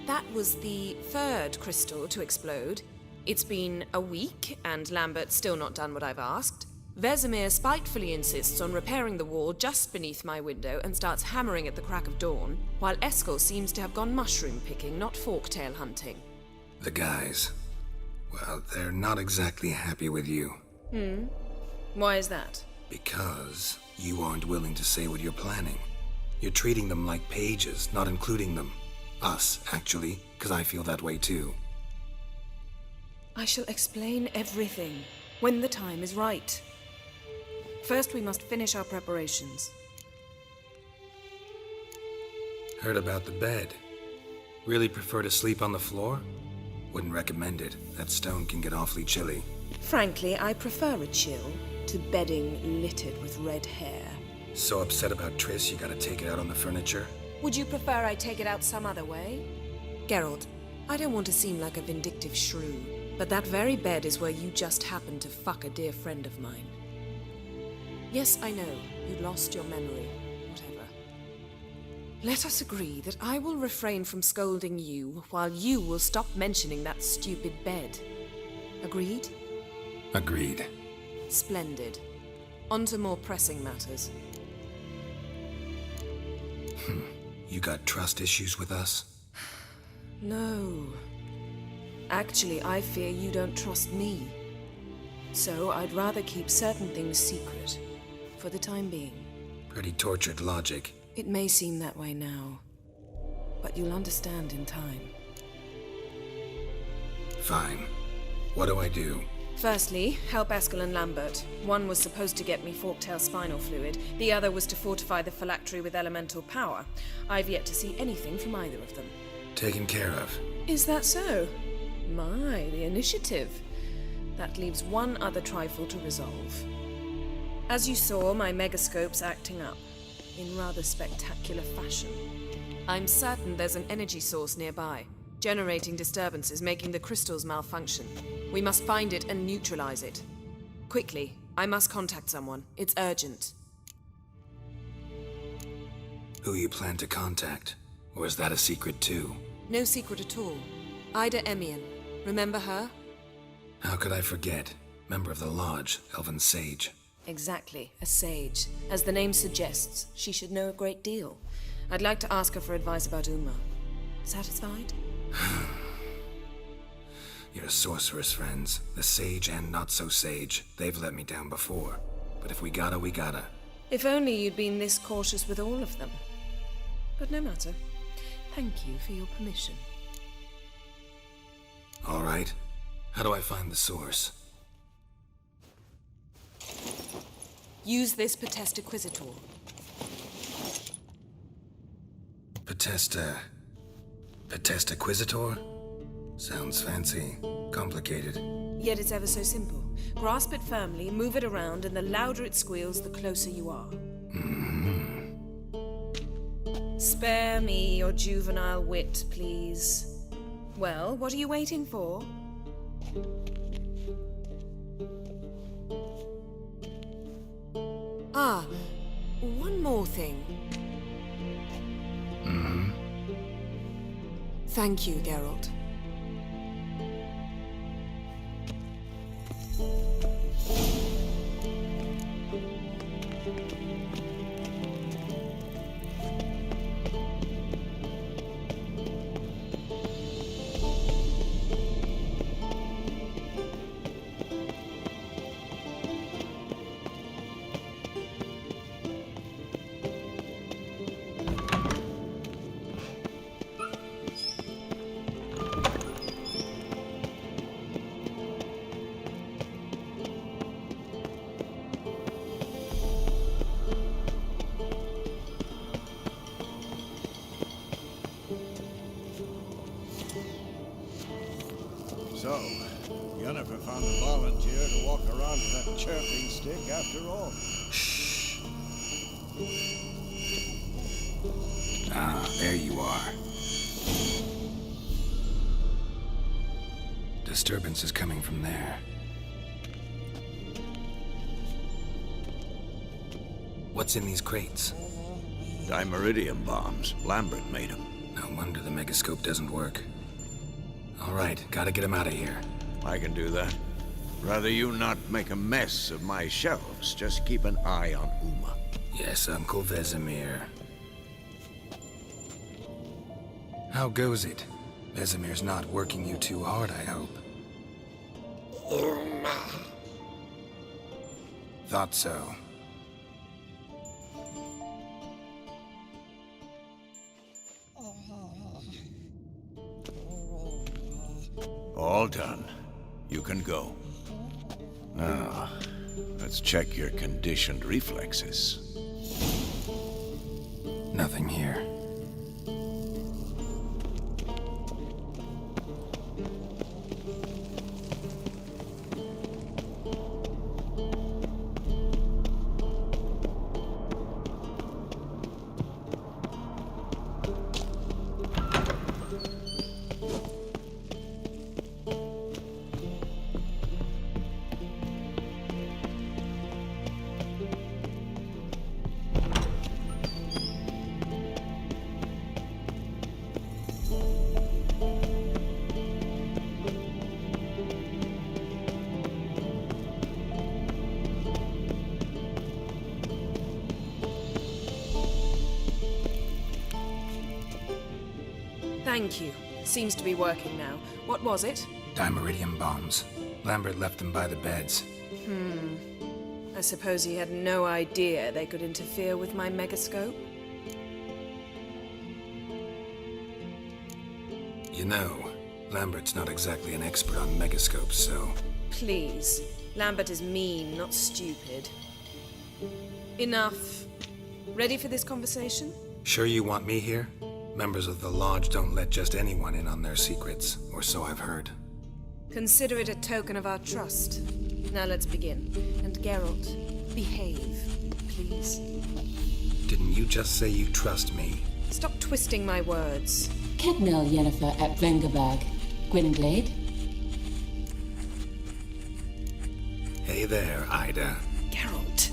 That was the third crystal to explode. It's been a week, and Lambert's still not done what I've asked. Vesemir spitefully insists on repairing the wall just beneath my window and starts hammering at the crack of dawn, while Eskel seems to have gone mushroom picking, not forktail hunting. The guys. Well, they're not exactly happy with you. Why is that? Because you aren't willing to say what you're planning. You're treating them like pages, not including them. Us, actually, because I feel that way too. I shall explain everything when the time is right. First, we must finish our preparations. Heard about the bed. Really prefer to sleep on the floor? Wouldn't recommend it. That stone can get awfully chilly. Frankly, I prefer a chill to bedding littered with red hair. So upset about Triss, you gotta take it out on the furniture? Would you prefer I take it out some other way? Geralt, I don't want to seem like a vindictive shrew, but that very bed is where you just happened to fuck a dear friend of mine. Yes, I know, you lost your memory. Whatever. Let us agree that I will refrain from scolding you, while you will stop mentioning that stupid bed. Agreed? Agreed. Splendid. On to more pressing matters. You got trust issues with us? No. Actually, I fear you don't trust me. So I'd rather keep certain things secret, for the time being. Pretty tortured logic. It may seem that way now, but you'll understand in time. Fine. What do I do? Firstly, help Eskel and Lambert. One was supposed to get me Forktail spinal fluid, the other was to fortify the phylactery with elemental power. I've yet to see anything from either of them. Taken care of. Is that so? My, the initiative. That leaves one other trifle to resolve. As you saw, my megascope's acting up, in rather spectacular fashion. I'm certain there's an energy source nearby, generating disturbances, making the crystals malfunction. We must find it and neutralize it. Quickly, I must contact someone. It's urgent. Who you plan to contact? Or is that a secret too? No secret at all. Ida Emian. Remember her? How could I forget? Member of the Lodge, Elven Sage. Exactly, a sage. As the name suggests, she should know a great deal. I'd like to ask her for advice about Uma. Satisfied? Your sorceress friends, the sage and not-so-sage, they've let me down before. But if we gotta, we gotta. If only you'd been this cautious with all of them. But no matter. Thank you for your permission. All right. How do I find the source? Use this Potestaquisitor. Potestaquisitor? Sounds fancy. Complicated. Yet it's ever so simple. Grasp it firmly, move it around, and the louder it squeals, the closer you are. Spare me your juvenile wit, please. Well, what are you waiting for? Ah, one more thing. Thank you, Geralt. So, Yennefer found a volunteer to walk around with that chirping stick after all. Shh. Ah, there you are. Disturbance is coming from there. What's in these crates? Dimeridium bombs. Lambert made them. No wonder the megascope doesn't work. All right, gotta get him out of here. I can do that. Rather you not make a mess of my shelves. Just keep an eye on Uma. Yes, Uncle Vesemir. How goes it? Vesemir's not working you too hard, I hope. Uma. Thought so. All done. You can go. Now, Let's check your conditioned reflexes. Nothing here. Thank you. Seems to be working now. What was it? Dimeridium bombs. Lambert left them by the beds. I suppose he had no idea they could interfere with my megascope? You know, Lambert's not exactly an expert on megascopes, so... Please. Lambert is mean, not stupid. Enough. Ready for this conversation? Sure you want me here? Members of the Lodge don't let just anyone in on their secrets, or so I've heard. Consider it a token of our trust. Now let's begin. And Geralt, behave, please. Didn't you just say you trust me? Stop twisting my words. Kedmel Yennefer at Vengerberg. Gwynblade. Hey there, Ida. Geralt.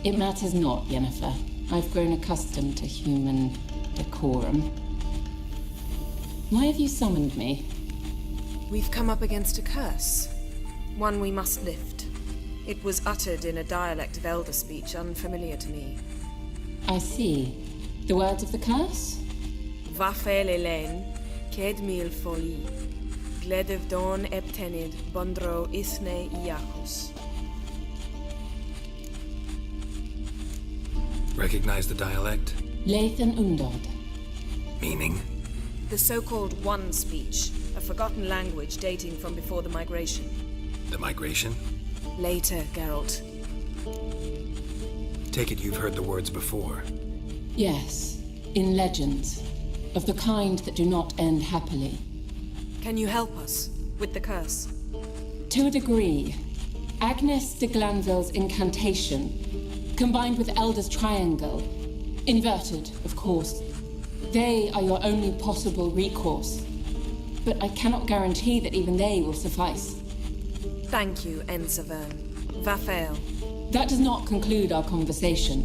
It matters not, Yennefer. I've grown accustomed to human decorum. Why have you summoned me? We've come up against a curse. One we must lift. It was uttered in a dialect of Elder speech unfamiliar to me. I see. The words of the curse? Vafel Elaine, Ked mil foli, Gledev don eptenid, Bondro isne iacus. Recognize the dialect? Lathan Undod. Meaning? The so-called One speech, a forgotten language dating from before the migration. The migration? Later, Geralt. Take it you've heard the words before. Yes, in legends. Of the kind that do not end happily. Can you help us with the curse? To a degree. Agnes de Glanville's incantation, combined with Elder's triangle, inverted, of course. They are your only possible recourse. But I cannot guarantee that even they will suffice. Thank you, Ensavern. Vafel. That does not conclude our conversation.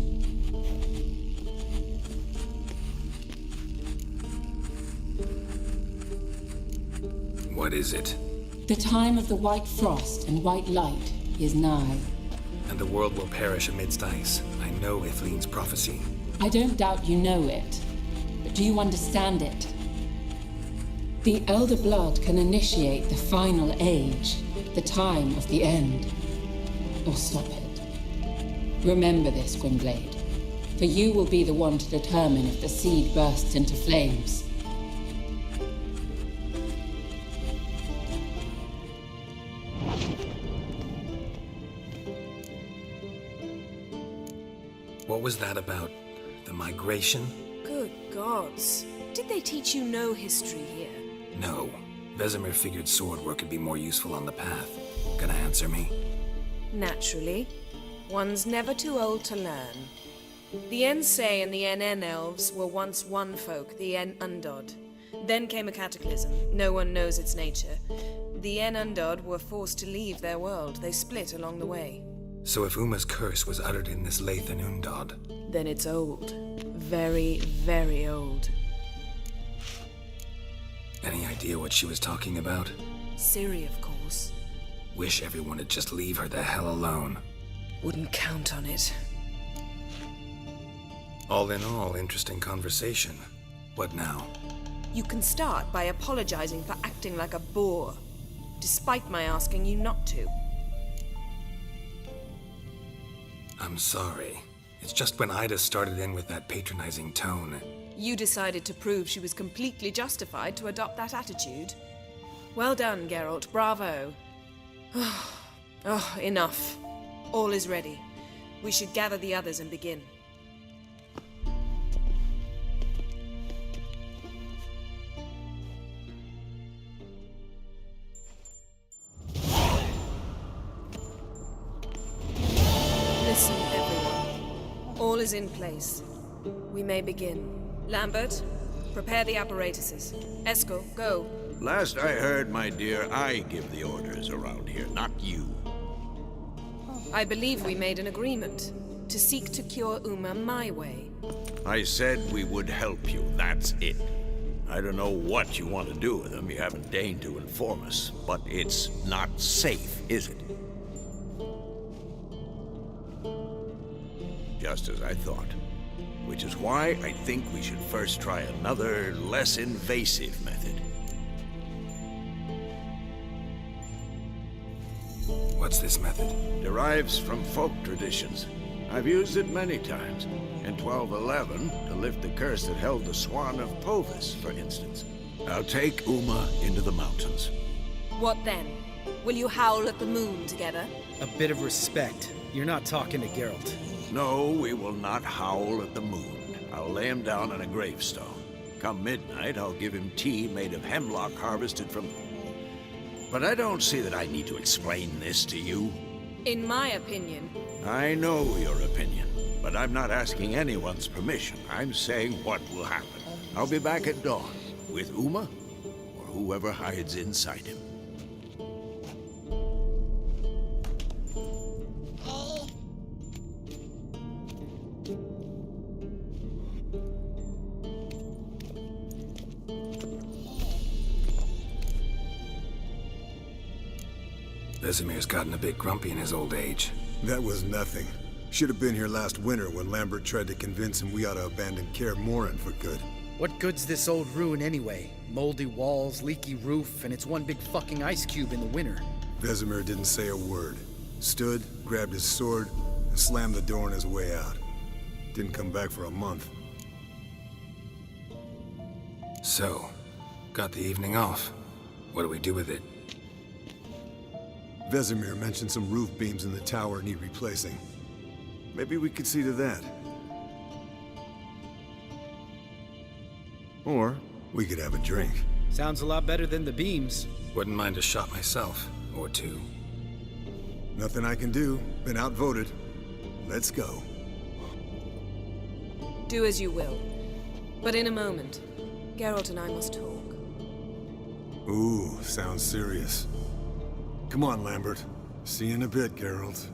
What is it? The time of the white frost and white light is nigh. And the world will perish amidst ice. I know Ithleen's prophecy. I don't doubt you know it. But do you understand it? The Elder Blood can initiate the final age, the time of the end. Or stop it. Remember this, Gwynblade. For you will be the one to determine if the seed bursts into flames. What was that about? The migration? Good gods. Did they teach you no history here? No. Vesemir figured sword work could be more useful on the path. Gonna answer me? Naturally. One's never too old to learn. The Ensei and the NN elves were once one folk, the En Undod. Then came a cataclysm. No one knows its nature. The En Undod were forced to leave their world. They split along the way. So if Uma's curse was uttered in this Lathan Undod... Then it's old. Very, very old. Any idea what she was talking about? Ciri, of course. Wish everyone would just leave her the hell alone. Wouldn't count on it. All in all, interesting conversation. What now? You can start by apologizing for acting like a boor, despite my asking you not to. I'm sorry. It's just when Ida started in with that patronizing tone. You decided to prove she was completely justified to adopt that attitude. Well done, Geralt. Bravo. Oh, enough. All is ready. We should gather the others and begin. Listen, everyone. All is in place. We may begin. Lambert, prepare the apparatuses. Eskel, go. Last I heard, my dear, I give the orders around here, not you. I believe we made an agreement to seek to cure Uma my way. I said we would help you, that's it. I don't know what you want to do with them, you haven't deigned to inform us, but it's not safe, is it? Just as I thought. Which is why I think we should first try another, less invasive method. What's this method? Derives from folk traditions. I've used it many times. In 1211, to lift the curse that held the Swan of Povis, for instance. I'll take Uma into the mountains. What then? Will you howl at the moon together? A bit of respect. You're not talking to Geralt. No, we will not howl at the moon. I'll lay him down on a gravestone. Come midnight, I'll give him tea made of hemlock harvested from... But I don't see that I need to explain this to you. In my opinion... I know your opinion, but I'm not asking anyone's permission. I'm saying what will happen. I'll be back at dawn, with Uma, or whoever hides inside him. Vesemir's gotten a bit grumpy in his old age. That was nothing. Should have been here last winter when Lambert tried to convince him we ought to abandon Kaer Morhen for good. What good's this old ruin anyway? Moldy walls, leaky roof, and it's one big fucking ice cube in the winter. Vesemir didn't say a word. Stood, grabbed his sword, and slammed the door on his way out. Didn't come back for a month. So, got the evening off. What do we do with it? Vesemir mentioned some roof beams in the tower need replacing. Maybe we could see to that. Or we could have a drink. Sounds a lot better than the beams. Wouldn't mind a shot myself, or two. Nothing I can do. Been outvoted. Let's go. Do as you will. But in a moment, Geralt and I must talk. Ooh, sounds serious. Come on, Lambert. See you in a bit, Geralt.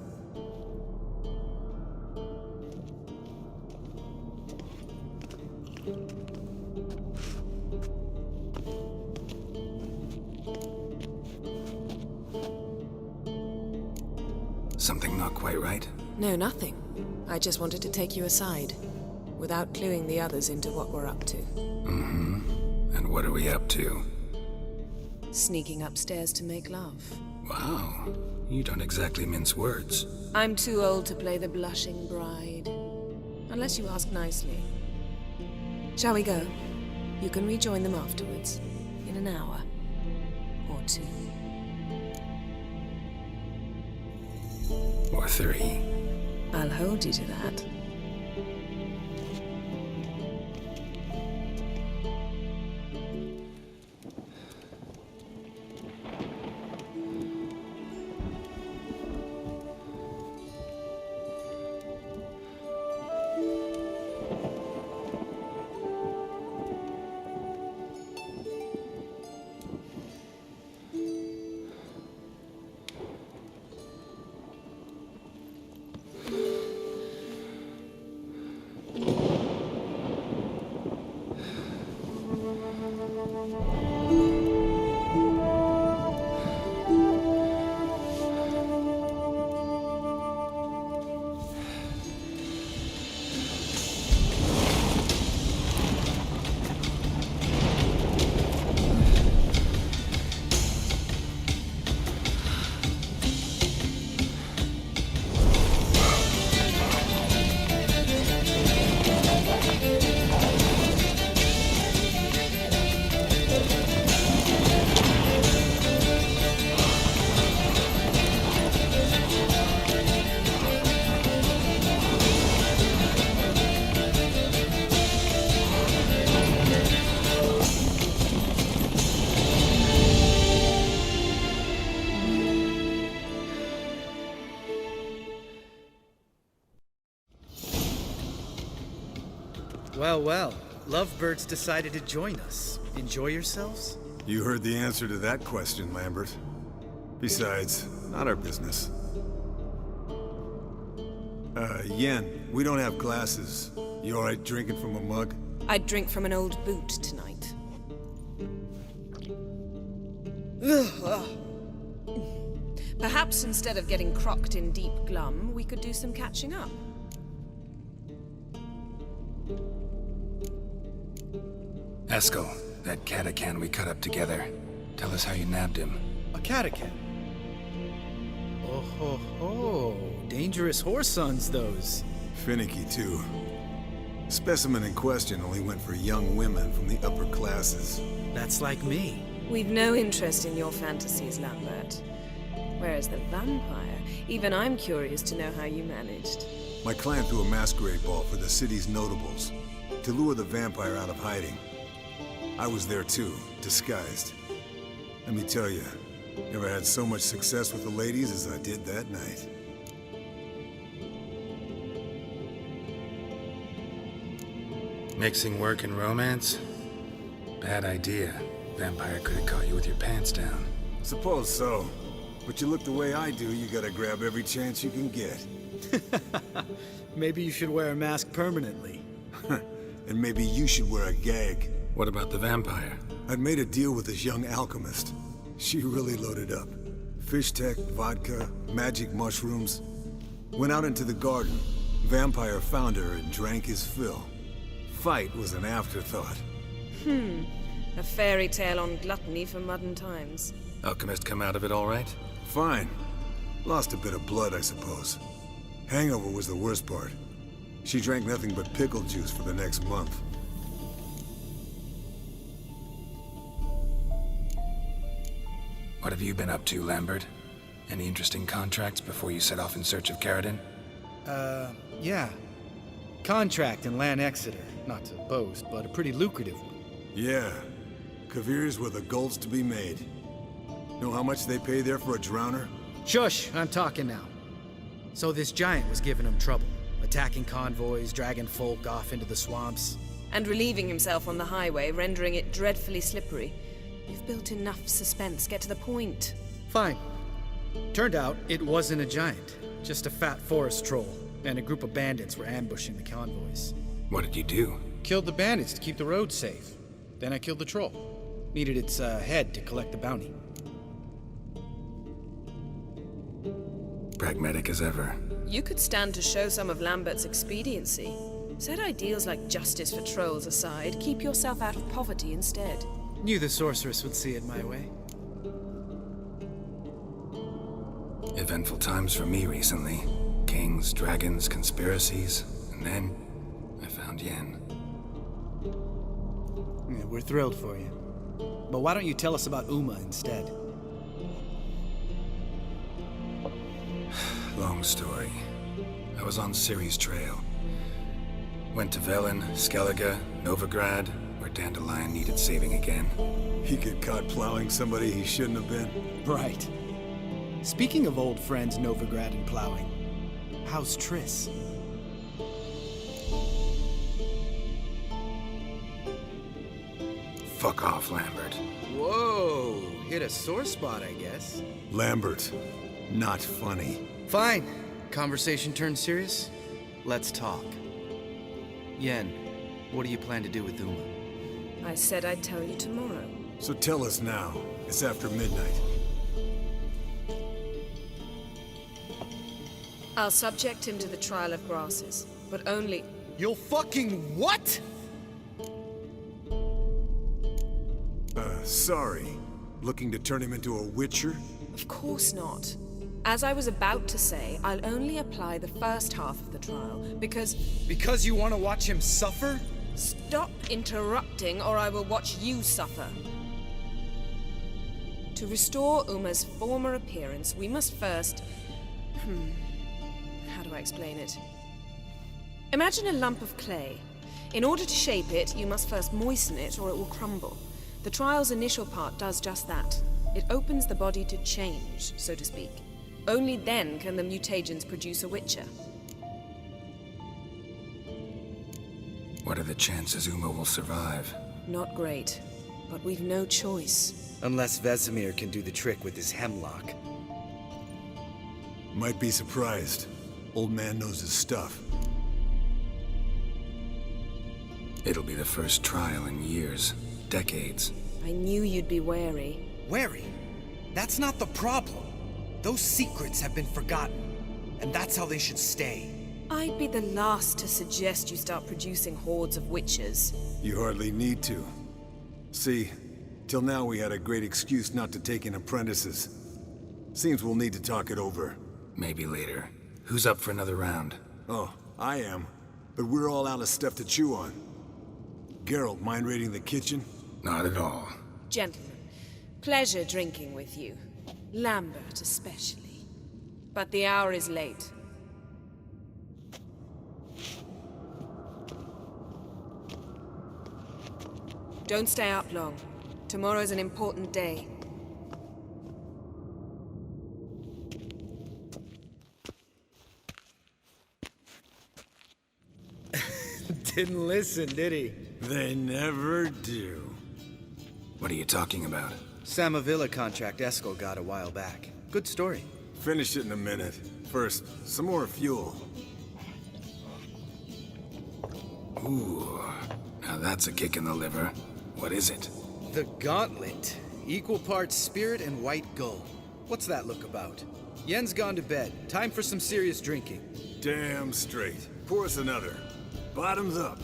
Something not quite right? No, nothing. I just wanted to take you aside, without cluing the others into what we're up to. Mm-hmm. And what are we up to? Sneaking upstairs to make love. Wow. You don't exactly mince words. I'm too old to play the blushing bride. Unless you ask nicely. Shall we go? You can rejoin them afterwards. In an hour. Or two. Or three. I'll hold you to that. Well, well. Lovebirds decided to join us. Enjoy yourselves? You heard the answer to that question, Lambert. Besides, not our business. Yen, we don't have glasses. You alright drinking from a mug? I'd drink from an old boot tonight. Perhaps instead of getting crocked in deep glum, we could do some catching up. Eskel, that catacan we cut up together. Tell us how you nabbed him. A catacan? Oh ho ho. Dangerous horse sons, those. Finicky, too. Specimen in question only went for young women from the upper classes. That's like me. We've no interest in your fantasies, Lambert. Whereas the vampire, even I'm curious to know how you managed. My clan threw a masquerade ball for the city's notables, to lure the vampire out of hiding. I was there too, disguised. Let me tell you, never had so much success with the ladies as I did that night. Mixing work and romance? Bad idea. Vampire could have caught you with your pants down. Suppose so. But you look the way I do, you gotta grab every chance you can get. Maybe you should wear a mask permanently. And maybe you should wear a gag. What about the vampire? I'd made a deal with this young alchemist. She really loaded up. Fish tech, vodka, magic mushrooms. Went out into the garden. Vampire found her and drank his fill. Fight was an afterthought. A fairy tale on gluttony for modern times. Alchemist come out of it all right? Fine. Lost a bit of blood, I suppose. Hangover was the worst part. She drank nothing but pickle juice for the next month. What have you been up to, Lambert? Any interesting contracts before you set off in search of Caradon? Yeah. Contract in Lan Exeter. Not to boast, but a pretty lucrative one. Yeah. Kavir's were the gold's to be made. Know how much they pay there for a drowner? Shush! I'm talking now. So this giant was giving him trouble. Attacking convoys, dragging folk off into the swamps. And relieving himself on the highway, rendering it dreadfully slippery. You've built enough suspense. Get to the point. Fine. Turned out it wasn't a giant. Just a fat forest troll. And a group of bandits were ambushing the convoys. What did you do? Killed the bandits to keep the road safe. Then I killed the troll. Needed its head to collect the bounty. Pragmatic as ever. You could stand to show some of Lambert's expediency. Set ideals like justice for trolls aside, keep yourself out of poverty instead. Knew the sorceress would see it my way. Eventful times for me recently. Kings, dragons, conspiracies, and then I found Yen. Yeah, we're thrilled for you. But why don't you tell us about Uma instead? Long story. I was on Ciri's trail. Went to Velen, Skellige, Novigrad, where Dandelion needed saving again. He get caught plowing somebody he shouldn't have been. Right. Speaking of old friends Novigrad and plowing, how's Triss? Fuck off, Lambert. Whoa, hit a sore spot, I guess. Lambert, not funny. Fine. Conversation turned serious? Let's talk. Yen, what do you plan to do with Uma? I said I'd tell you tomorrow. So tell us now. It's after midnight. I'll subject him to the trial of grasses, but only... You'll fucking what? Sorry. Looking to turn him into a witcher? Of course not. As I was about to say, I'll only apply the first half of the trial, because... Because you want to watch him suffer? Stop interrupting, or I will watch you suffer. To restore Uma's former appearance, we must first... How do I explain it? Imagine a lump of clay. In order to shape it, you must first moisten it, or it will crumble. The trial's initial part does just that. It opens the body to change, so to speak. Only then can the mutagens produce a witcher. What are the chances Uma will survive? Not great, but we've no choice. Unless Vesemir can do the trick with his hemlock. Might be surprised. Old man knows his stuff. It'll be the first trial in years, decades. I knew you'd be wary. Wary? That's not the problem. Those secrets have been forgotten, and that's how they should stay. I'd be the last to suggest you start producing hordes of witches. You hardly need to. See, till now we had a great excuse not to take in apprentices. Seems we'll need to talk it over. Maybe later. Who's up for another round? Oh, I am. But we're all out of stuff to chew on. Geralt, mind raiding the kitchen? Not at all. Gentlemen, pleasure drinking with you. Lambert especially. But the hour is late. Don't stay up long. Tomorrow's an important day. Didn't listen, did he? They never do. What are you talking about? Samavilla contract Eskel got a while back. Good story. Finish it in a minute. First, some more fuel. Ooh, now that's a kick in the liver. What is it? The Gauntlet. Equal parts spirit and white gold. What's that look about? Yen's gone to bed. Time for some serious drinking. Damn straight. Pour us another. Bottoms up.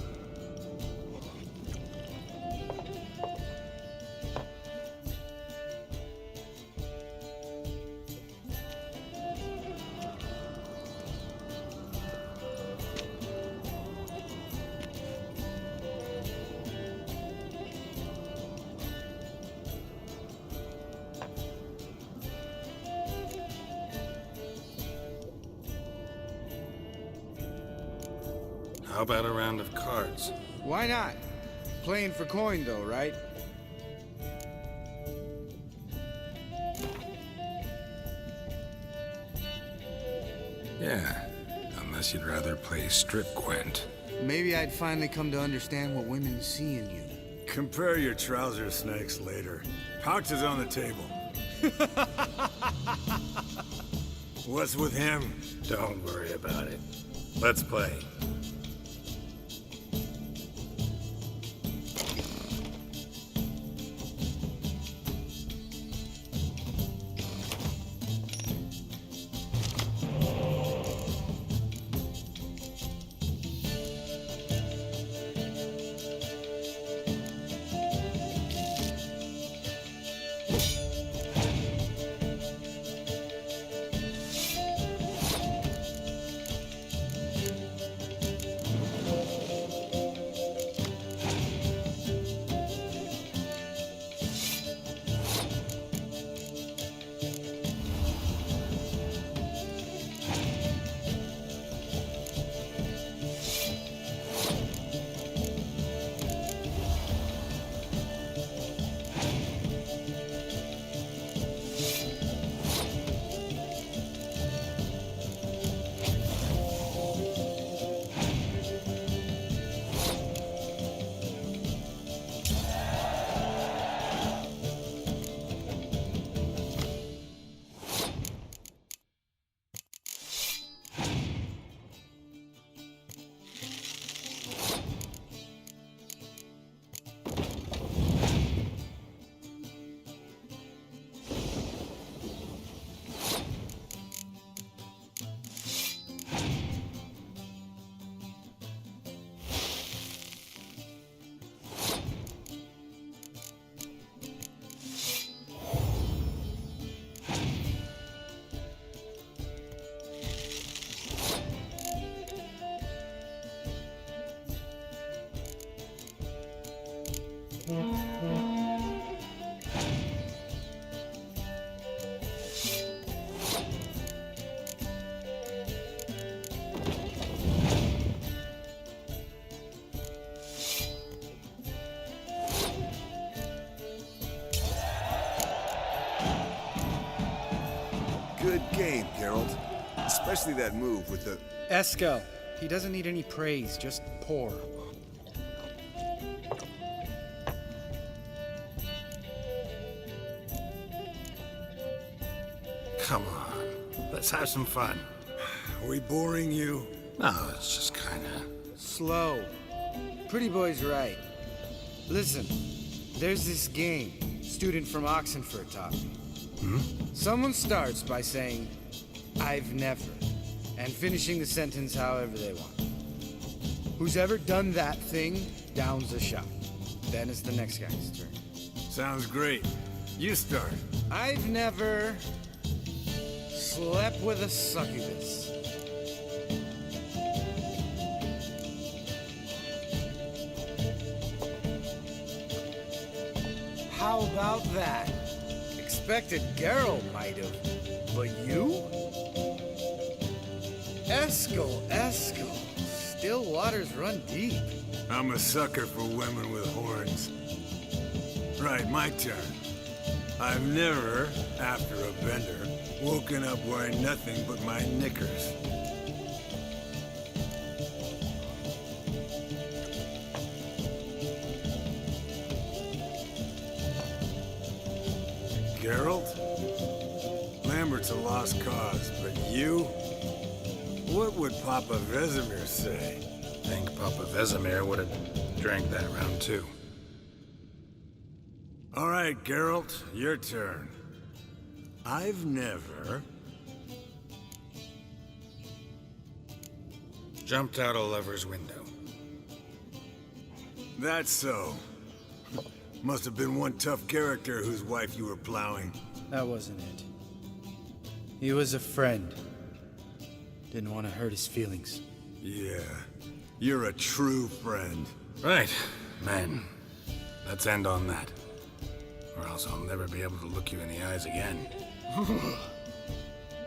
How about a round of cards? Why not? Playing for coin though, right? Yeah, unless you'd rather play strip Gwent. Maybe I'd finally come to understand what women see in you. Compare your trouser snakes later. Pouch is on the table. What's with him? Don't worry about it. Let's play. Good game, Geralt. Especially that move with the... Eskel. He doesn't need any praise, just pour. come on. Let's have some fun. Are we boring you? No, it's just kinda... Slow. Pretty boy's right. Listen, there's this game student from Oxenford taught me. Someone starts by saying, "I've never," and finishing the sentence however they want. Who's ever done that thing downs a shot. Then it's the next guy's turn. Sounds great. You start. I've never slept with a succubus. How about that? Expected Geralt might have, but you? Eskel. Still waters run deep. I'm a sucker for women with horns. Right, my turn. I've never, after a bender, woken up wearing nothing but my knickers. Geralt? Lambert's a lost cause, but you? What would Papa Vesemir say? I think Papa Vesemir would have drank that round too. All right, Geralt, your turn. I've never... Jumped out a lover's window. That's so. Must have been one tough character whose wife you were plowing. That wasn't it. He was a friend. Didn't want to hurt his feelings. Yeah, you're a true friend. Right, man. Let's end on that. Or else I'll never be able to look you in the eyes again.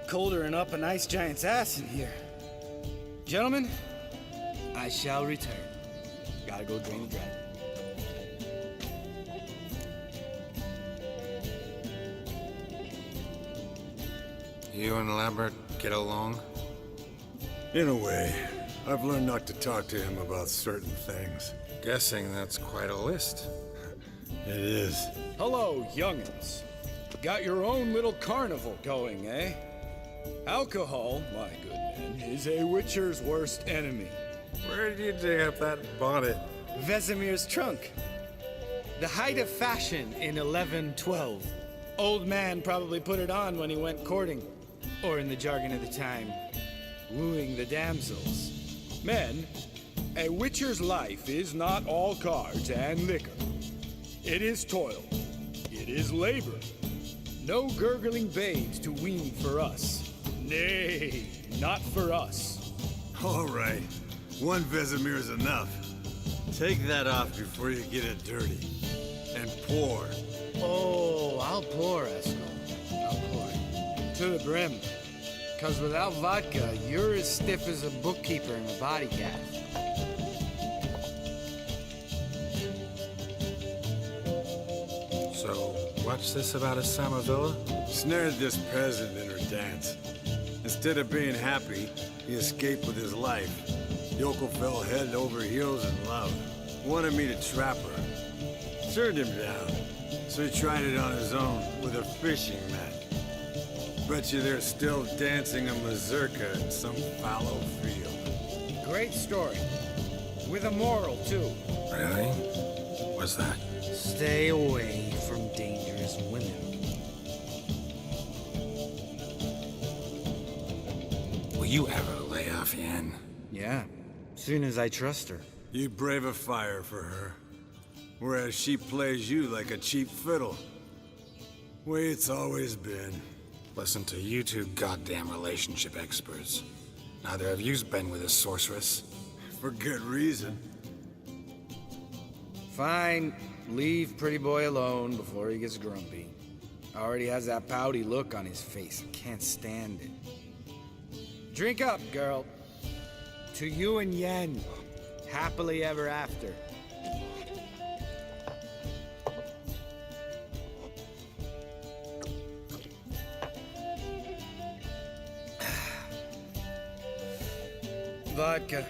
Colder and up an ice giant's ass in here. Gentlemen, I shall return. Gotta go drain the dragon. You and Lambert get along? In a way. I've learned not to talk to him about certain things. Guessing that's quite a list. It is. Hello, young'uns. Got your own little carnival going, eh? Alcohol, my good men, is a witcher's worst enemy. Where did you dig up that bonnet? Vesemir's trunk. The height of fashion in 1112. Old man probably put it on when he went courting. Or in the jargon of the time, wooing the damsels. Men, a witcher's life is not all cards and liquor. It is toil. It is labor. No gurgling babes to wean for us. Nay, not for us. All right. One Vesemir's enough. Take that off before you get it dirty. And pour. Oh, I'll pour, Eskel. I'll pour it. To the brim. Because without vodka, you're as stiff as a bookkeeper in a body cast. So, what's this about a Samavilla? Snared this peasant in her dance. Instead of being happy, he escaped with his life. Yoko fell head over heels in love. Wanted me to trap her. Turned him down. So he tried it on his own with a fishing net. Bet you they're still dancing a mazurka in some fallow field. Great story. With a moral, too. Really? What's that? Stay away from dangerous women. Will you ever lay off Yen? Yeah, soon as I trust her. You brave a fire for her. Whereas she plays you like a cheap fiddle. Way it's always been. Listen to you two goddamn relationship experts. Neither of you's been with a sorceress. For good reason. Fine. Leave pretty boy alone before he gets grumpy. Already has that pouty look on his face. Can't stand it. Drink up, girl. To you and Yen. Happily ever after. Vodka.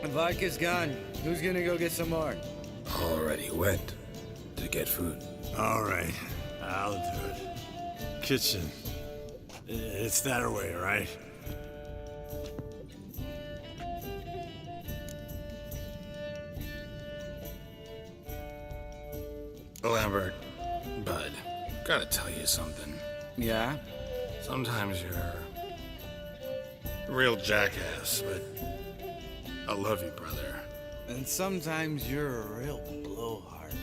Vodka's gone. Who's gonna go get some more? Already went to get food. All right, I'll do it. kitchen. It's that way, right? Lambert, bud, gotta tell you something. Yeah? Sometimes you're a real jackass, but I love you, brother. And sometimes you're a real blowhard.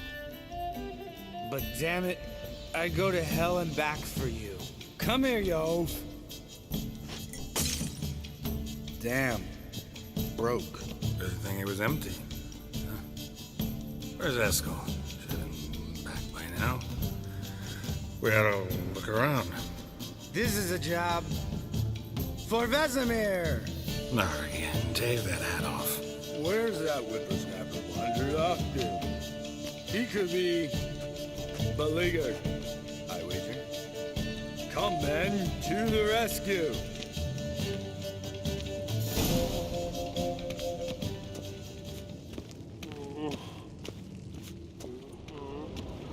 But damn it, I'd go to hell and back for you. Come here, you oaf. Damn. Broke. Good thing it was empty. Huh? Where's Eskel? Should have been back by now. We ought to look around. This is a job for Vesemir. Not again. Take that hat off. Where's that whippersnapper wandered off to? He could be beleaguered, I wager. Come, men, to the rescue!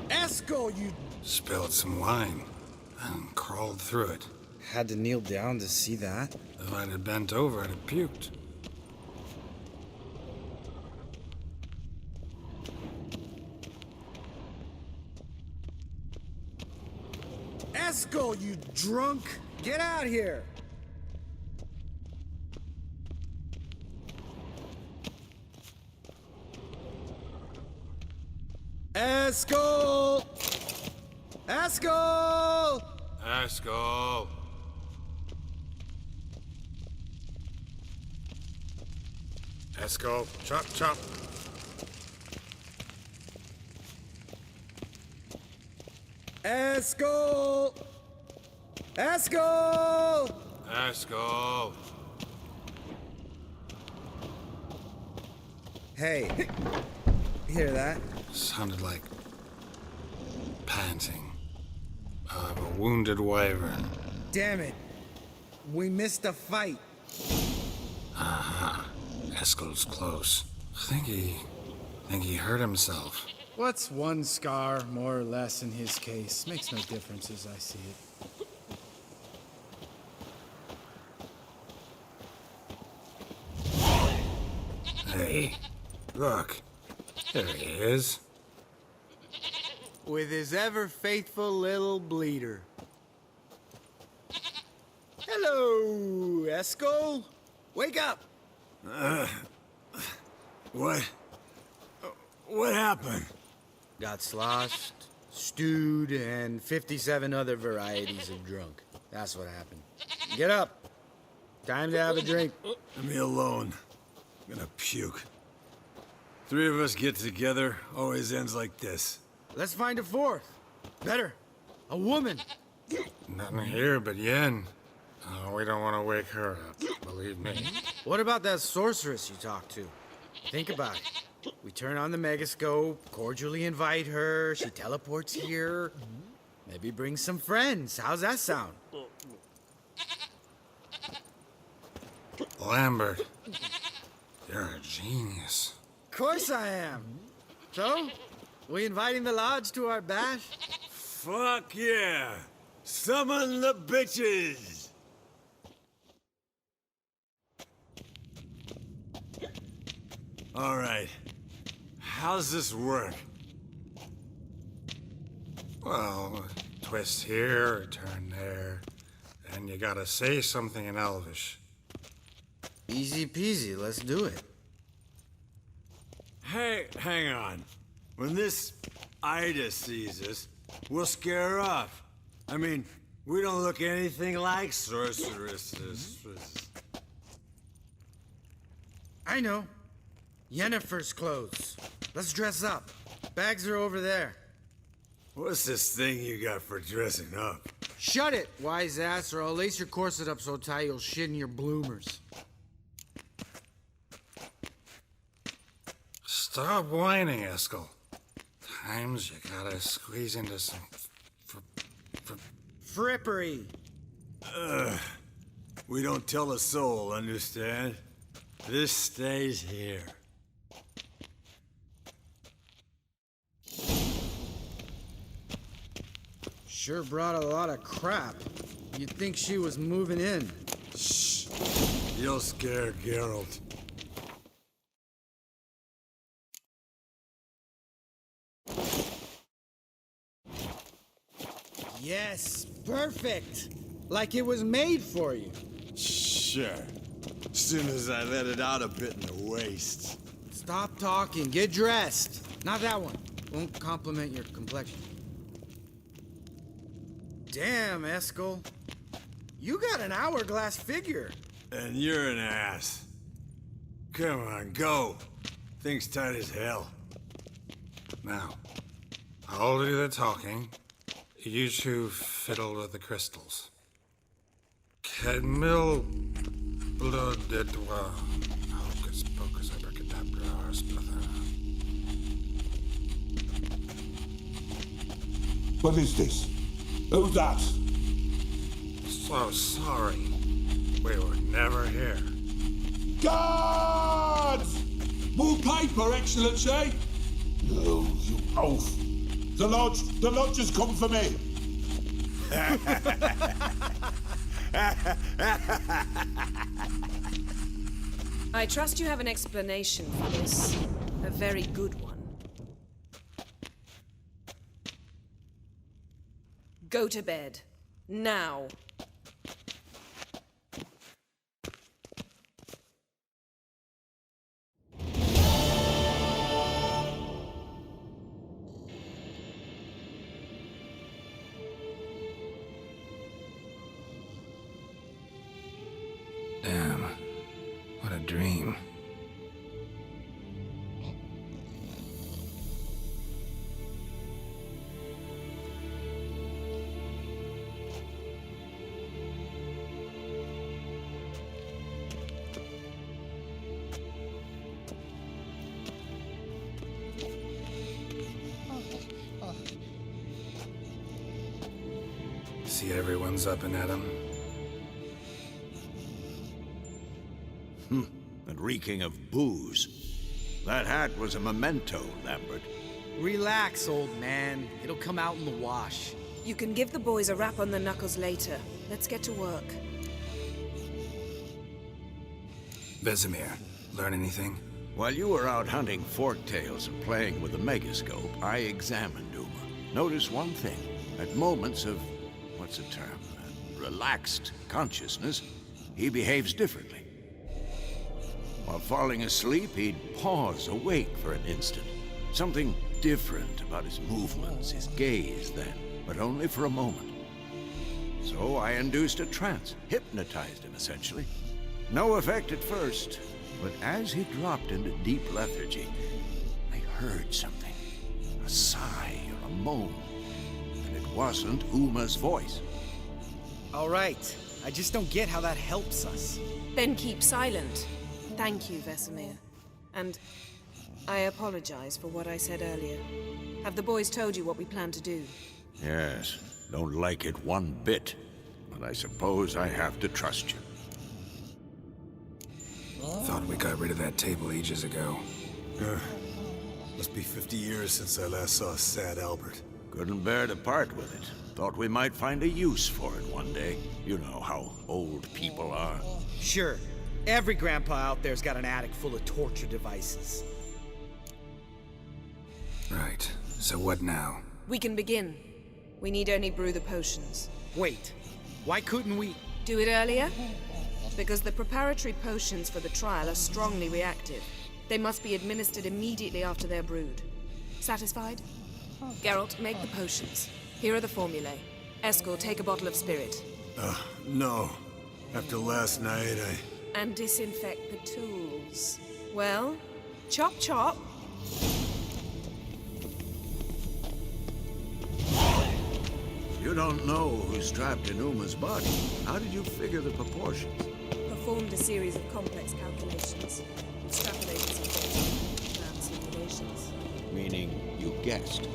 Eskel, you... Spilled some wine and crawled through it. Had to kneel down to see that. If I'd have bent over, I'd have puked. Eskel, you drunk! Get out here! Eskel! Eskel! Eskel! Eskel, chop, chop. Eskel! Eskel! Eskel! Hey, hear that? Sounded like panting of a wounded wyvern. Damn it. We missed a fight. Uh-huh. Eskel's close. Think he hurt himself. What's one scar, more or less, in his case? Makes no difference as I see it. Hey, look. There he is. With his ever-faithful little bleeder. Hello, Eskel. Wake up! What happened? Got sloshed, stewed, and 57 other varieties of drunk. That's what happened. Get up. Time to have a drink. Leave me alone. I'm gonna puke. Three of us get together, always ends like this. Let's find a fourth. Better. A woman. Nothing here but Yen. Oh, we don't want to wake her up, believe me. What about that sorceress you talked to? Think about it. We turn on the megascope, cordially invite her, she teleports here. Maybe bring some friends. How's that sound? Lambert, you're a genius. Of course I am. So, we inviting the lodge to our bash? Fuck yeah! Summon the bitches! All right. How's this work? Well, twist here, turn there, and you gotta say something in Elvish. Easy peasy, let's do it. Hey, hang on. When this Ida sees us, we'll scare her off. I mean, we don't look anything like sorceresses. I know. Yennefer's clothes. Let's dress up. Bags are over there. What's this thing you got for dressing up? Shut it, wise ass, or I'll lace your corset up so tight you'll shit in your bloomers. Stop whining, Eskel. Times you gotta squeeze into some frippery. We don't tell a soul, understand? This stays here. Sure brought a lot of crap. You'd think she was moving in. Shh. You'll scare Geralt. Yes, perfect. Like it was made for you. Sure. Soon as I let it out a bit in the waist. Stop talking, get dressed. Not that one. Won't compliment your complexion. Damn, Eskel. You got an hourglass figure. And you're an ass. Come on, go. Thing's tight as hell. Now, I'll do the talking. You two fiddle with the crystals. Camille blood de doigt. Hocus pocus abracadabra splather. What is this? Who's that? So sorry. We were never here. Guards! More paper, Excellency! No, you oaf. The lodge has come for me. I trust you have an explanation for this. A very good one. Go to bed. Now. Damn. What a dream. See everyone's up and at 'em. And reeking of booze. That hat was a memento, Lambert. Relax, old man. It'll come out in the wash. You can give the boys a rap on the knuckles later. Let's get to work. Vesemir, learn anything? While you were out hunting forktails and playing with the megascope, I examined Uma. Notice one thing. At moments of, what's the term? Relaxed consciousness, he behaves differently. While falling asleep, he'd pause awake for an instant. Something different about his movements, his gaze then, but only for a moment. So I induced a trance, hypnotized him essentially. No effect at first, but as he dropped into deep lethargy, I heard something. A sigh or a moan. And it wasn't Uma's voice. All right. I just don't get how that helps us. Then keep silent. Thank you, Vesemir. And I apologize for what I said earlier. Have the boys told you what we plan to do? Yes, don't like it one bit. But I suppose I have to trust you. Thought we got rid of that table ages ago. Must be 50 years since I last saw sad Albert. Couldn't bear to part with it. Thought we might find a use for it one day. You know how old people are. Sure. Every grandpa out there's got an attic full of torture devices. Right. So what now? We can begin. We need only brew the potions. Wait. Why couldn't we... Do it earlier? Because the preparatory potions for the trial are strongly reactive. They must be administered immediately after they're brewed. Satisfied? Geralt, make the potions. Here are the formulae. Eskel, take a bottle of spirit. No. After last night, And disinfect the tools. Well, chop chop. You don't know who's trapped in Uma's body. How did you figure the proportions? Performed a series of complex calculations. Extrapolated some data. Ran simulations. Meaning you guessed.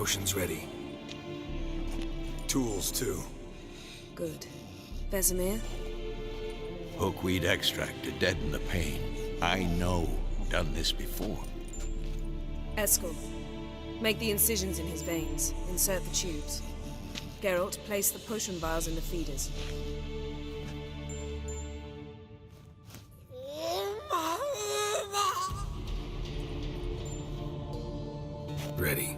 potion's ready. Tools, too. Good. Vesemir? Hookweed extract to deaden the pain. I know. Done this before. Eskel, make the incisions in his veins. Insert the tubes. Geralt, place the potion vials in the feeders. Ready.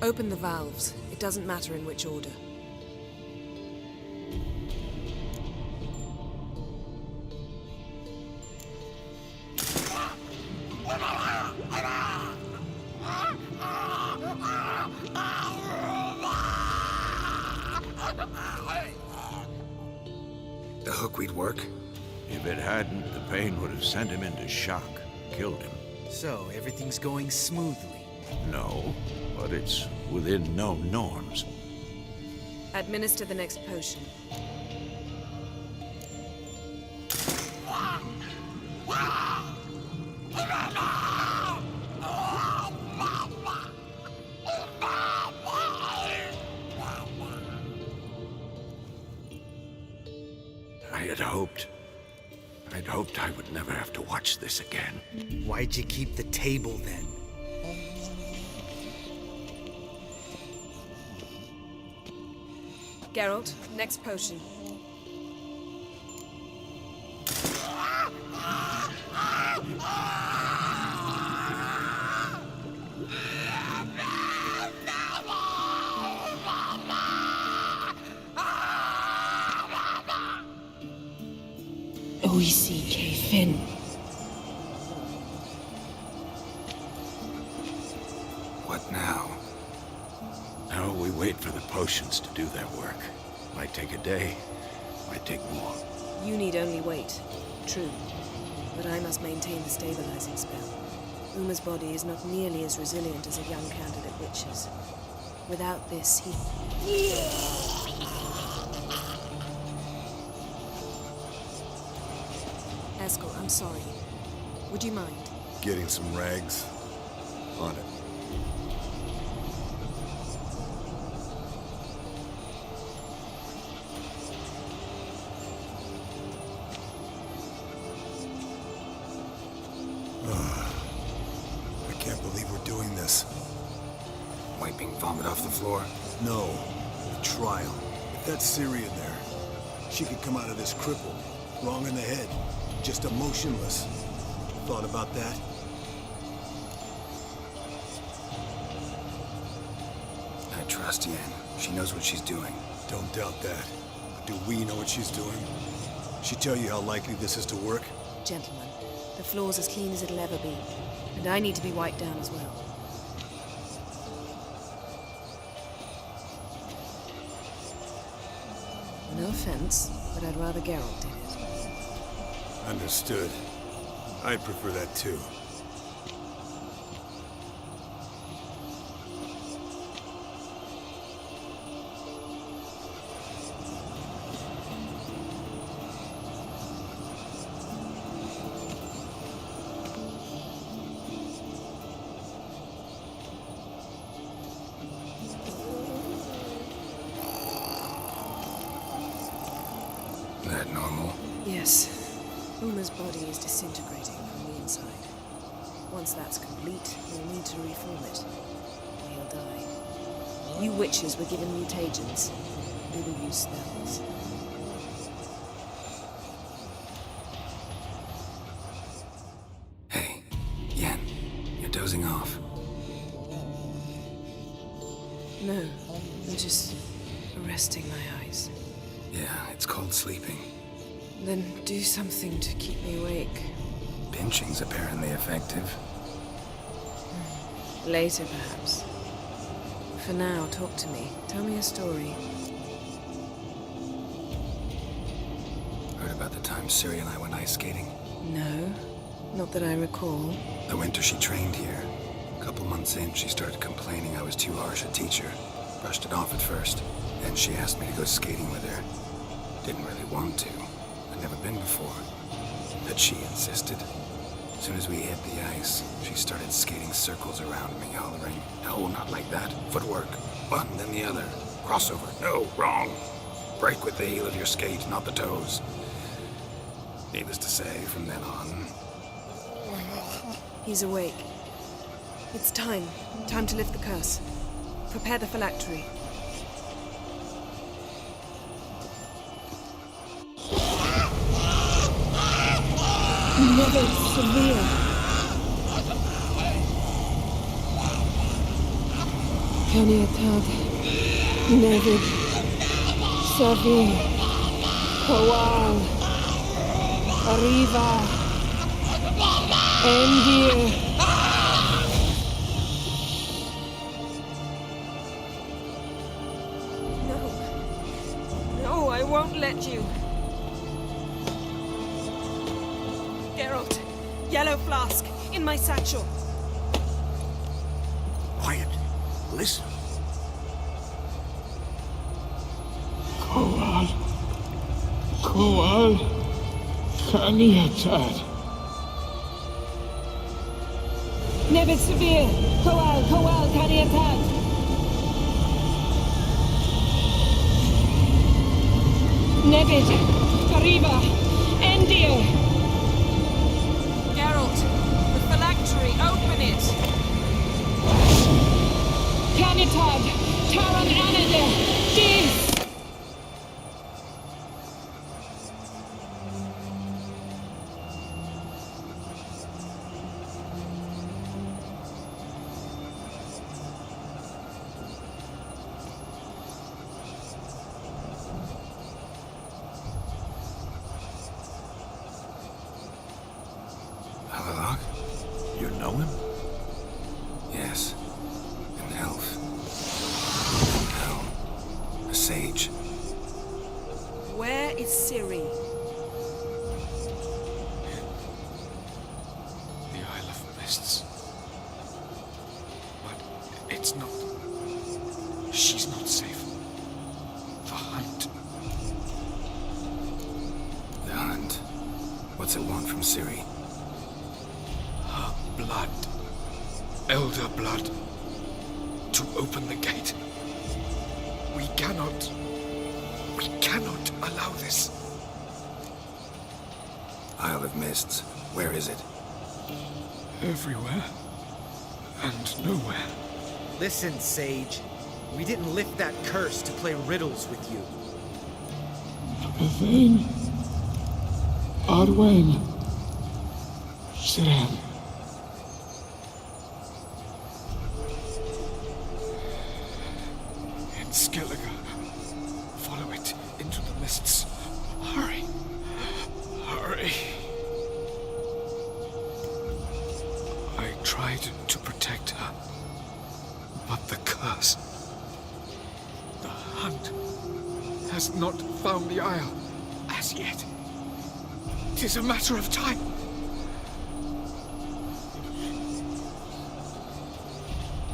Open the valves. It doesn't matter in which order. The hookweed work? If it hadn't, the pain would have sent him into shock, killed him. So, everything's going smoothly. No, but it's within known norms. Administer the next potion. I'd hoped I would never have to watch this again. Why'd you keep the table then? Geralt, next potion. OECK Finn. What now? Now we wait for the potions to do their work. Might take a day, might take more. You need only wait. True. But I must maintain the stabilizing spell. Uma's body is not nearly as resilient as a young candidate witch's. Without this, he... Eskel, I'm sorry. Would you mind? Getting some rags? On it. I can't believe we're doing this. Wiping vomit off the floor? No. The trial. If that's Ciri in there, she could come out of this crippled, wrong in the head, just emotionless. Thought about that? I trust Yen. She knows what she's doing. Don't doubt that. But do we know what she's doing? She tell you how likely this is to work? Gentlemen, the floor's as clean as it'll ever be. And I need to be wiped down as well. No offense, but I'd rather Geralt did it. Understood. I'd prefer that too. That normal? Yes. Uma's body is disintegrating from the inside. Once that's complete, we'll need to reform it. Or he'll die. You witches were given mutagens. We will use spells. Hey, Yen, you're dozing off. No, I'm just resting my eyes. Yeah, it's called sleeping. Then do something to keep me awake. Pinching's apparently effective. Later, perhaps. For now, talk to me. Tell me a story. Heard about the time Ciri and I went ice skating? No, not that I recall. The winter she trained here. A couple months in, she started complaining I was too harsh a teacher. Brushed it off at first. Then she asked me to go skating with her. Didn't really want to. I'd never been before. But she insisted. As soon as we hit the ice, she started skating circles around me, hollering, "No, not like that. Footwork. One, then the other. Crossover. No, wrong. Break with the heel of your skate, not the toes." Needless to say, from then on... He's awake. It's time. Time to lift the curse. Prepare the phylactery. Never severe. Kaniatag. Never severe. Kowal. Arriva. Endir. No, I won't let you. Geralt, yellow flask, in my satchel. Quiet. Listen. Kowal. Kowal. Kaniatad. Never severe. Kowal, Kaniatad. Nevid. Arriva. Endir. Geralt, the phylactery, open it! Kanitad. Taran Anade. Dis. You know him? Yes. An elf. No. A sage. Where is Ciri? The Isle of Mists. But it's not... She's not safe. The hunt. The hunt? What's it want from Ciri? Blood. Elder blood. To open the gate. We cannot allow this. Isle of Mists. Where is it? Everywhere. And nowhere. Listen, Sage. We didn't lift that curse to play riddles with you. Bethane. Arwen. Siran. In Skellige. Follow it into the mists. Hurry. Hurry. I tried to protect her. But the curse... The hunt has not found the Isle as yet. It is a matter of time.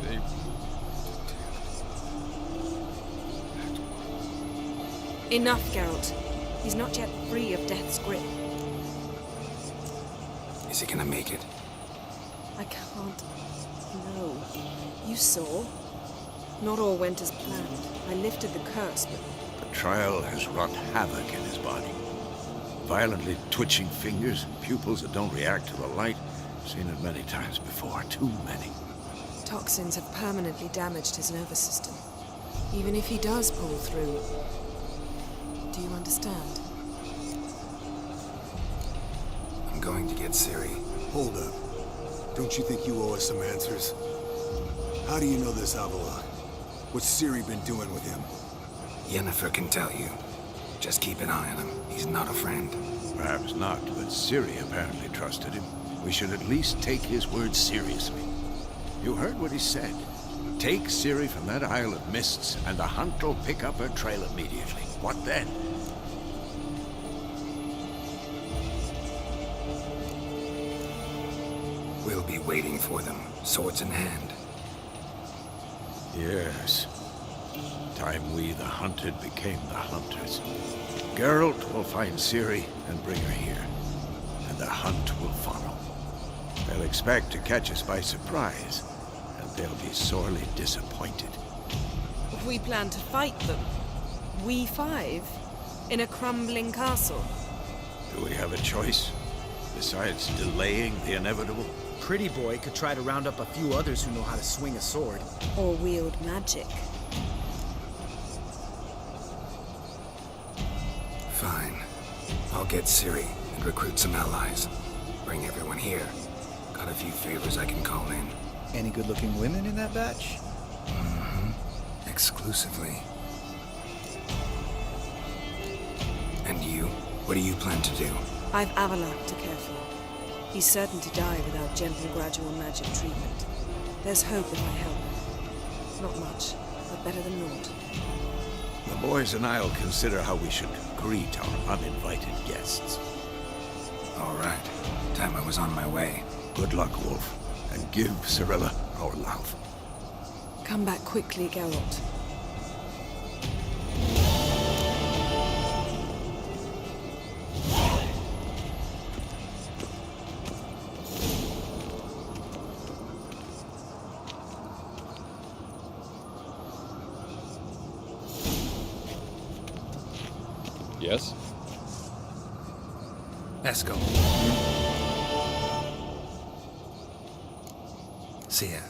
They Enough, Geralt. He's not yet free of death's grip. Is he gonna make it? I can't. No. You saw. Not all went as planned. I lifted the curse, but... The trial has wrought havoc in his body. Violently twitching fingers, pupils that don't react to the light. Seen it many times before. Too many. Toxins have permanently damaged his nervous system. Even if he does pull through... Do you understand? I'm going to get Ciri. Hold up. Don't you think you owe us some answers? How do you know this Avalok? What's Ciri been doing with him? Yennefer can tell you. Just keep an eye on him. He's not a friend. Perhaps not, but Ciri apparently trusted him. We should at least take his words seriously. You heard what he said. Take Ciri from that Isle of Mists, and the hunt will pick up her trail immediately. What then? We'll be waiting for them, swords in hand. Yes. Time we, the hunted, became the hunters. Geralt will find Ciri and bring her here, and the hunt will follow. They'll expect to catch us by surprise, and they'll be sorely disappointed. We plan to fight them. We five? In a crumbling castle? Do we have a choice? Besides delaying the inevitable? Pretty Boy could try to round up a few others who know how to swing a sword. Or wield magic. Fine. I'll get Ciri and recruit some allies. Bring everyone here. Got a few favors I can call in. Any good-looking women in that batch? Mm-hmm. Exclusively. And you? What do you plan to do? I've Avalak to care for. He's certain to die without gentle, gradual magic treatment. There's hope if I help him. Not much, but better than naught. The boys and I'll consider how we should greet our uninvited guests. All right. Time I was on my way. Good luck, Wolf, and give Cirilla our love. Come back quickly, Geralt. Yes? Let's go. See ya.